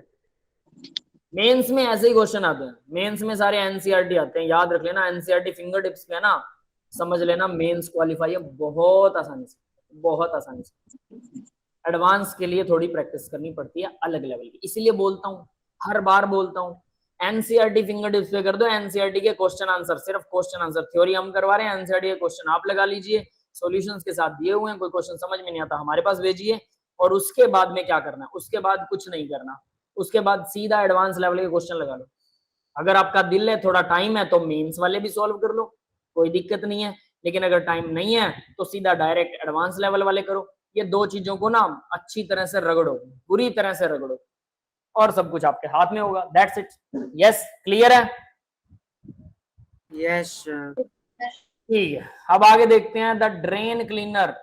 मेंस में ऐसे ही क्वेश्चन आते हैं, मेंस में सारे एनसीईआरटी आते हैं, याद रख लेना, एनसीईआरटी फिंगर टिप्स पे है ना, समझ लेना मेंस क्वालिफाई है बहुत आसानी से, बहुत आसानी से। एडवांस के लिए थोड़ी प्रैक्टिस करनी पड़ती है अलग लेवल की, इसीलिए बोलता हूँ, हर बार बोलता हूँ, एनसीईआरटी फिंगर टिप्स पे कर दो, एनसीईआरटी के क्वेश्चन आंसर, सिर्फ क्वेश्चन आंसर, थ्योरी हम करवा रहे हैं, एनसीईआरटी के क्वेश्चन आप लगा लीजिए, सॉल्यूशंस के साथ दिए हुए हैं, कोई क्वेश्चन समझ में नहीं आता हमारे पास भेजिए, और उसके बाद में क्या करना है, उसके बाद कुछ नहीं करना, उसके बाद सीधा एडवांस लेवल के क्वेश्चन लगा लो। अगर आपका दिल है, थोड़ा टाइम है, तो मेंस वाले भी सॉल्व कर लो, कोई दिक्कत नहीं है। लेकिन अगर टाइम नहीं है तो सीधा डायरेक्ट एडवांस लेवल वाले करो। ये दो चीजों को ना अच्छी तरह से रगड़ो, पूरी तरह से रगड़ो, और सब कुछ आपके हाथ में होगा। That's it. यस, क्लियर है? Yes, sir. ठीक है, अब आगे देखते हैं। The drain cleaner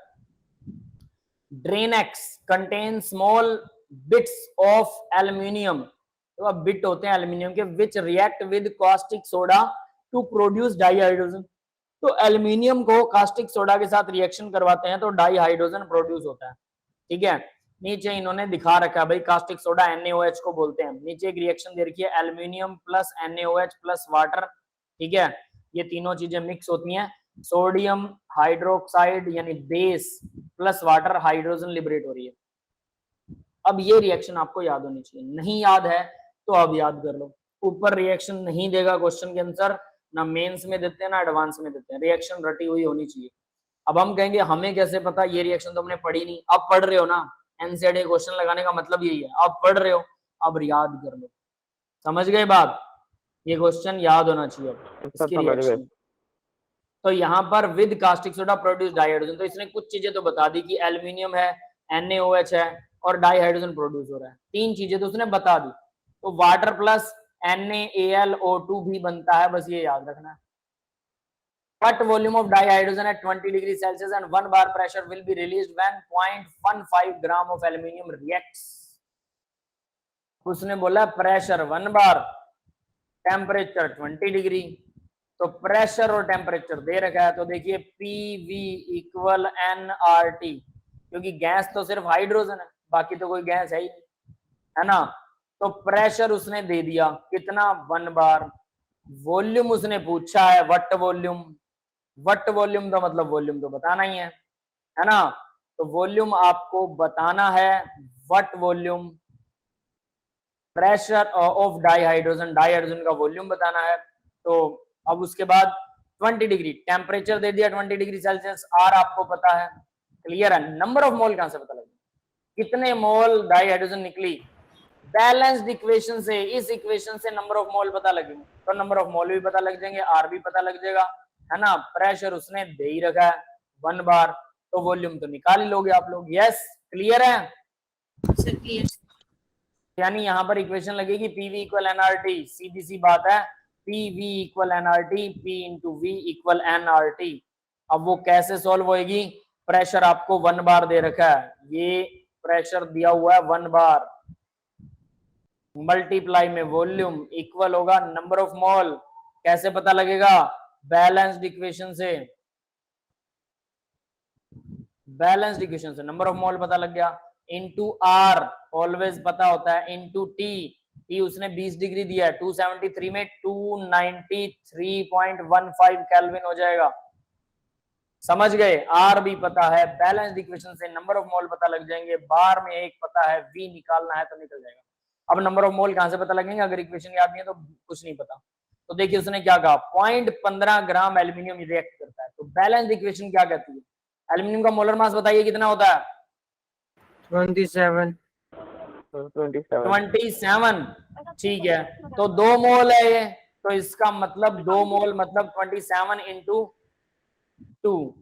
Drainex contain small bits of aluminium, तो अब बिट होते हैं एल्यूमिनियम के, which react with caustic soda to produce dihydrogen. तो एल्यूमिनियम को कास्टिक सोडा के साथ रिएक्शन करवाते हैं तो डाईहाइड्रोजन प्रोड्यूस होता है। ठीक है, नीचे इन्होंने दिखा रखा है भाई, कास्टिक सोडा NaOH को बोलते हैं। नीचे एक रिएक्शन दे रखी है, aluminium plus NaOH plus water. ठीक है, ये तीनों चीजें मिक्स होती हैं, सोडियम हाइड्रोक्साइड यानी base plus water, hydrogen liberate हो रही है। अब ये रिएक्शन आपको याद होनी चाहिए, नहीं याद है तो अब याद कर लो। ऊपर रिएक्शन नहीं देगा क्वेश्चन के आंसर, ना मेंस में देते हैं ना एडवांस में देते हैं, रिएक्शन रटी हुई होनी चाहिए। अब हम कहेंगे हमें कैसे पता, ये रिएक्शन तो हमने पढ़ी नहीं। अब पढ़ रहे हो ना, एनसीईआरटी क्वेश्चन लगाने का मतलब यही है, अब पढ़ रहे हो, अब याद कर लो। समझ गए बात? ये क्वेश्चन याद होना चाहिए। इसकी रिएक्शन तो यहाँ पर with caustic soda produce dihydrogen, तो इसने कुछ चीजें तो बता दी कि एल्यूमिनियम है, NaOH है और डाईहाइड्रोजन प्रोड्यूस हो रहा है, तीन चीजें तो उसने बता दी। तो वाटर प्लस NaAlO2 भी बनता है, बस ये याद रखना है। What volume of dihydrogen at 20 degrees Celsius and 1 bar pressure will be released when 0.15 gram of aluminium reacts? उसने बोला प्रेशर 1 बार, टेम्परेचर 20 डिग्री, तो प्रेशर और टेम्परेचर दे रखा है। तो देखिए PV इक्वल nRT, क्योंकि गैस तो सिर्फ हाइड्रोजन है, बाकी तो कोई गैस है ही नहीं, है ना। तो प्रेशर उसने दे दिया कितना, 1 बार। वॉल्यूम उसने पूछा है वट वॉल्यूम, वट वॉल्यूम तो मतलब वॉल्यूम तो बताना ही है ना। तो वॉल्यूम आपको बताना है, what volume, pressure of dihydrogen, dihydrogen का वॉल्यूम बताना है। तो अब उसके बाद 20 डिग्री टेम्परेचर दे दिया, 20 डिग्री सेल्सियस, आर आपको पता है, क्लियर है। नंबर ऑफ मोल कहां से पता लगेगा, कितने मोल डाईहाइड्रोजन निकली, बैलेंस्ड इक्वेशन से, इस इक्वेशन से नंबर ऑफ मोल पता लगेंगे, तो नंबर ऑफ मोल भी पता लग जाएंगे, आर भी पता लग जाएगा, है ना। प्रेशर उसने दे ही रखा है 1 बार, तो वॉल्यूम तो निकाल ही लोगे आप लोग। यस, क्लियर है? Sir clear. यानी यहाँ पर इक्वेशन लगेगी PV इक्वल nRT, सीधी सी बात है, PV equal nRT, P into V equal nRT। अब वो कैसे सॉल्व होएगी, प्रेशर आपको 1 बार दे रखा है, ये प्रेशर दिया हुआ है 1 बार, मल्टीप्लाई में वॉल्यूम इक्वल होगा नंबर ऑफ मोल। कैसे पता लगेगा, बैलेंस्ड इक्वेशन से, बैलेंस्ड इक्वेशन से नंबर ऑफ मोल पता लग गया, इनटू आर ऑलवेज पता होता है, इनटू टी उसने 20 डिग्री दिया है, 273 में 293.15 केल्विन हो जाएगा। समझ गए? आर भी पता है, बैलेंस्ड इक्वेशन से नंबर ऑफ मोल पता लग जाएंगे, बार में 1 पता है, वी निकालना है तो निकल जाएगा। अब नंबर ऑफ मोल कहां से पता लगेंगे, अगर इक्वेशन याद नहीं है तो कुछ नहीं पता। तो देखिए उसने क्या कहा, 0.15 ग्राम एल्यूमिनियम रिएक्ट करता है, तो बैलेंस्ड इक्वेशन क्या कहती है, एल्यूमिनियम का मोलर मास बताइए कितना होता है, 27. 27। ठीक है, तो 2 मोल है ये, तो इसका मतलब 2 मोल मतलब 27 इंटू 2,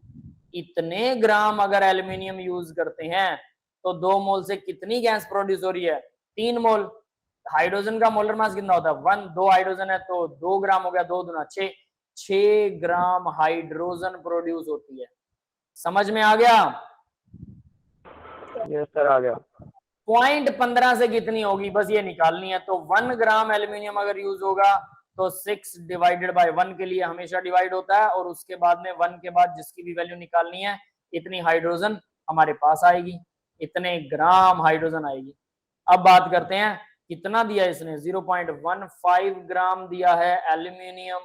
इतने ग्राम अगर एल्यूमिनियम यूज करते हैं तो 2 मोल से कितनी गैस प्रोड्यूस हो रही है, 3 मोल। हाइड्रोजन का मोलर मास कितना होता है 1, 2 हाइड्रोजन है तो 2 ग्राम हो गया, 2 दूना 6, 6 ग्राम हाइड्रोजन प्रोड्यूस होती है। समझ में आ गया? यस सर, आ गया। 0.15 से कितनी होगी, बस ये निकालनी है। तो 1 ग्राम एल्यूमिनियम अगर यूज होगा तो 6 डिवाइडेड बाय 1 के लिए हमेशा डिवाइड होता है, और उसके बाद में 1 के बाद जिसकी भी वैल्यू निकालनी है, इतनी हाइड्रोजन हमारे पास आएगी, इतने ग्राम हाइड्रोजन आएगी। अब बात करते हैं कितना दिया इसने, 0.15 ग्राम दिया है एल्यूमिनियम,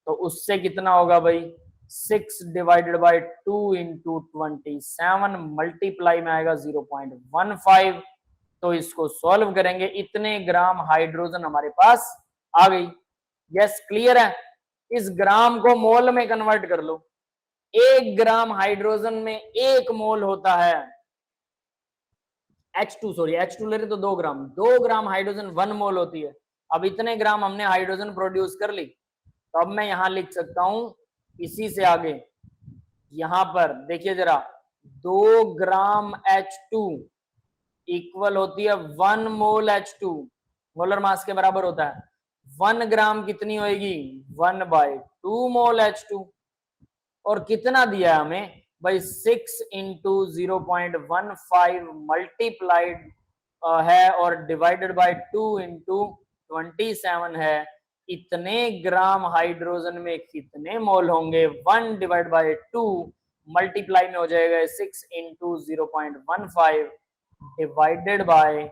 तो उससे कितना होगा भाई, 6 डिवाइडेड बाय 2 इंटू 27 मल्टीप्लाई में आएगा 0.15। तो इसको सॉल्व करेंगे, इतने ग्राम हाइड्रोजन हमारे पास आ गई। यस, क्लियर है? इस ग्राम को मोल में कन्वर्ट कर लो, 1 ग्राम हाइड्रोजन में 1 मोल होता है H2 ले रहे तो 2 ग्राम, 2 ग्राम हाइड्रोजन 1 मोल होती है, अब इतने ग्राम हमने हाइड्रोजन प्रोड्यूस कर ली, तो अब मैं यहां लिख सकता हूं इसी से आगे, यहां पर देखिए जरा, 2 ग्राम H2 इक्वल होती है 1 मोल H2, मोलर मास के बराबर होता है। 1 ग्राम कितनी होगी, 1/2 मोल H2। और कितना दिया है हमें भाई, 6 इंटू 0.15 मल्टीप्लाइड है और डिवाइडेड बाय 2 इंटू 27 है। इतने ग्राम हाइड्रोजन में कितने मोल होंगे, 1 डिवाइड बाय 2 मल्टीप्लाई में हो जाएगा 6 इंटू 0.15 डिवाइडेड बाय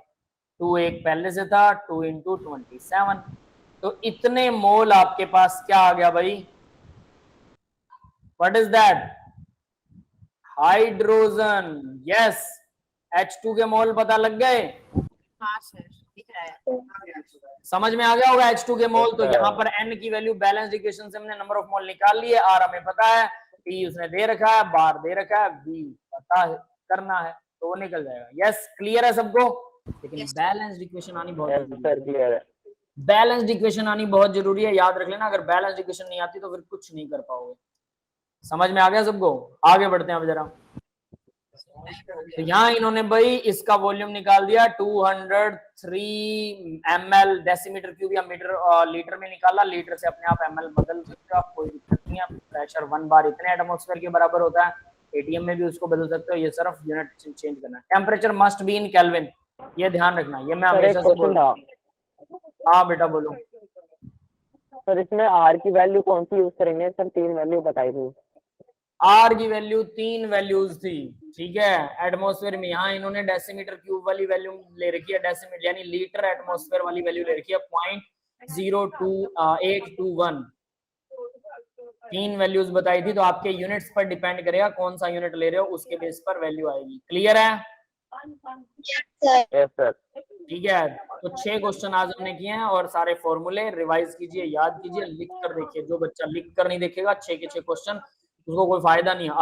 2, एक पहले से था, 2 इंटू 27। तो इतने मोल आपके पास क्या आ गया भाई, what is that, hydrogen. Yes, H2 के मोल पता लग गए, हाँ सर दिख रहा है। समझ में आ गया होगा H2 के मोल। तो Yes, यहाँ पर N की वैल्यू बैलेंस इक्वेशन से हमने नंबर ऑफ मोल निकाल लिए, R हमें पता है, T उसने दे रखा है, बार दे रखा है, V पता है करना है, तो वो निकल जाएगा। यस, क्लियर है सबको। लेकिन बैलेंस इक्वेशन आनी बहुत जरूरी सर है, क्लियर है। बैलेंस इक्वेशन आनी बहुत जरूरी है, याद रख लेना। अगर बैलेंस इक्वेशन नहीं आती तो फिर कुछ नहीं कर पाओगे। समझ में आ गया सबको, आगे बढ़ते हैं अब जरा। तो यहाँ इन्होंने भाई इसका वॉल्यूम निकाल दिया 203 ml, डेसीमीटर क्यूब या मीटर लीटर में निकाला, लीटर से अपने आप ml बदल सकते हो आप, कोई दिक्कत नहीं है। प्रेशर 1 बार इतने एटमॉस्फेयर के बराबर होता है, एटीएम में भी उसको बदल सकते हो, ये सिर्फ यूनिट चेंज करना है। Temperature must be in kelvin, ये ध्यान रखना, ये मैं हमेशा से बोल रहा हूँ। हाँ बेटा बोलो। सर इसमें R की वैल्यू कौन सी यूज करेंगे सर, 3 वैल्यू बताई थी। आर की वैल्यू 3 वैल्यूज थी, ठीक है, एटमॉस्फेयर में। यहाँ इन्होंने डेसीमीटर क्यूब वाली वैल्यू ले रखी है, डेसीमीटर यानी लीटर एटमॉस्फेयर वाली वैल्यू ले रखी है 0.0821। 3 वैल्यूज बताई थी, तो आपके यूनिट्स पर डिपेंड करेगा कौन सा यूनिट ले रहे हो, उसके बेस पर वैल्यू आएगी। क्लियर है? Yes sir. ठीक है, तो 6 क्वेश्चन आज हमने किए हैं और सारे फॉर्मूले रिवाइज कीजिए, याद कीजिए, लिख कर देखिए। जो बच्चा लिख कर नहीं देखेगा 6 के 6 क्वेश्चन, उसको कोई फायदा नहीं है।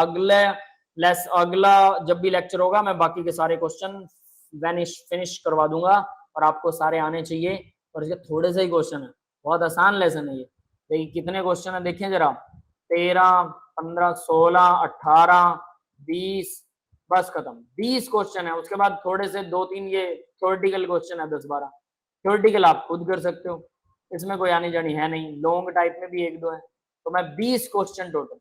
अगला जब भी लेक्चर होगा मैं बाकी के सारे क्वेश्चन फिनिश करवा दूंगा और आपको सारे आने चाहिए। और इसके थोड़े से ही क्वेश्चन है, बहुत आसान लेसन है ये। देखिए कितने क्वेश्चन है, देखें जरा, 13, 15, 16, 18, 20, बस खत्म। 20 क्वेश्चन है, उसके बाद थोड़े से 2-3 ये थ्योरेटिकल क्वेश्चन है, 10-12 थ्योरेटिकल आप खुद कर सकते हो, इसमें कोई आनी जानी है नहीं। लॉन्ग टाइप में भी 1-2 है, तो मैं 20 क्वेश्चन टोटल,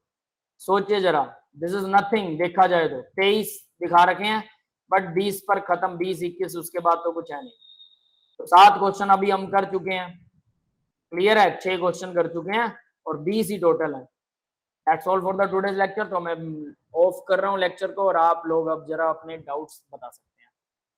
सोचिए जरा, दिस इज नथिंग। देखा जाए तो 23 दिखा रखे हैं, बट 20 पर खत्म, 20-21 उसके बाद तो कुछ है नहीं। तो 7 क्वेश्चन अभी हम कर चुके हैं, क्लियर है, 6 क्वेश्चन कर चुके हैं और 20 ही टोटल है। That's all for the today's lecture. तो मैं ऑफ कर रहा हूँ लेक्चर को और आप लोग अब जरा अपने डाउट्स बता सकते हैं।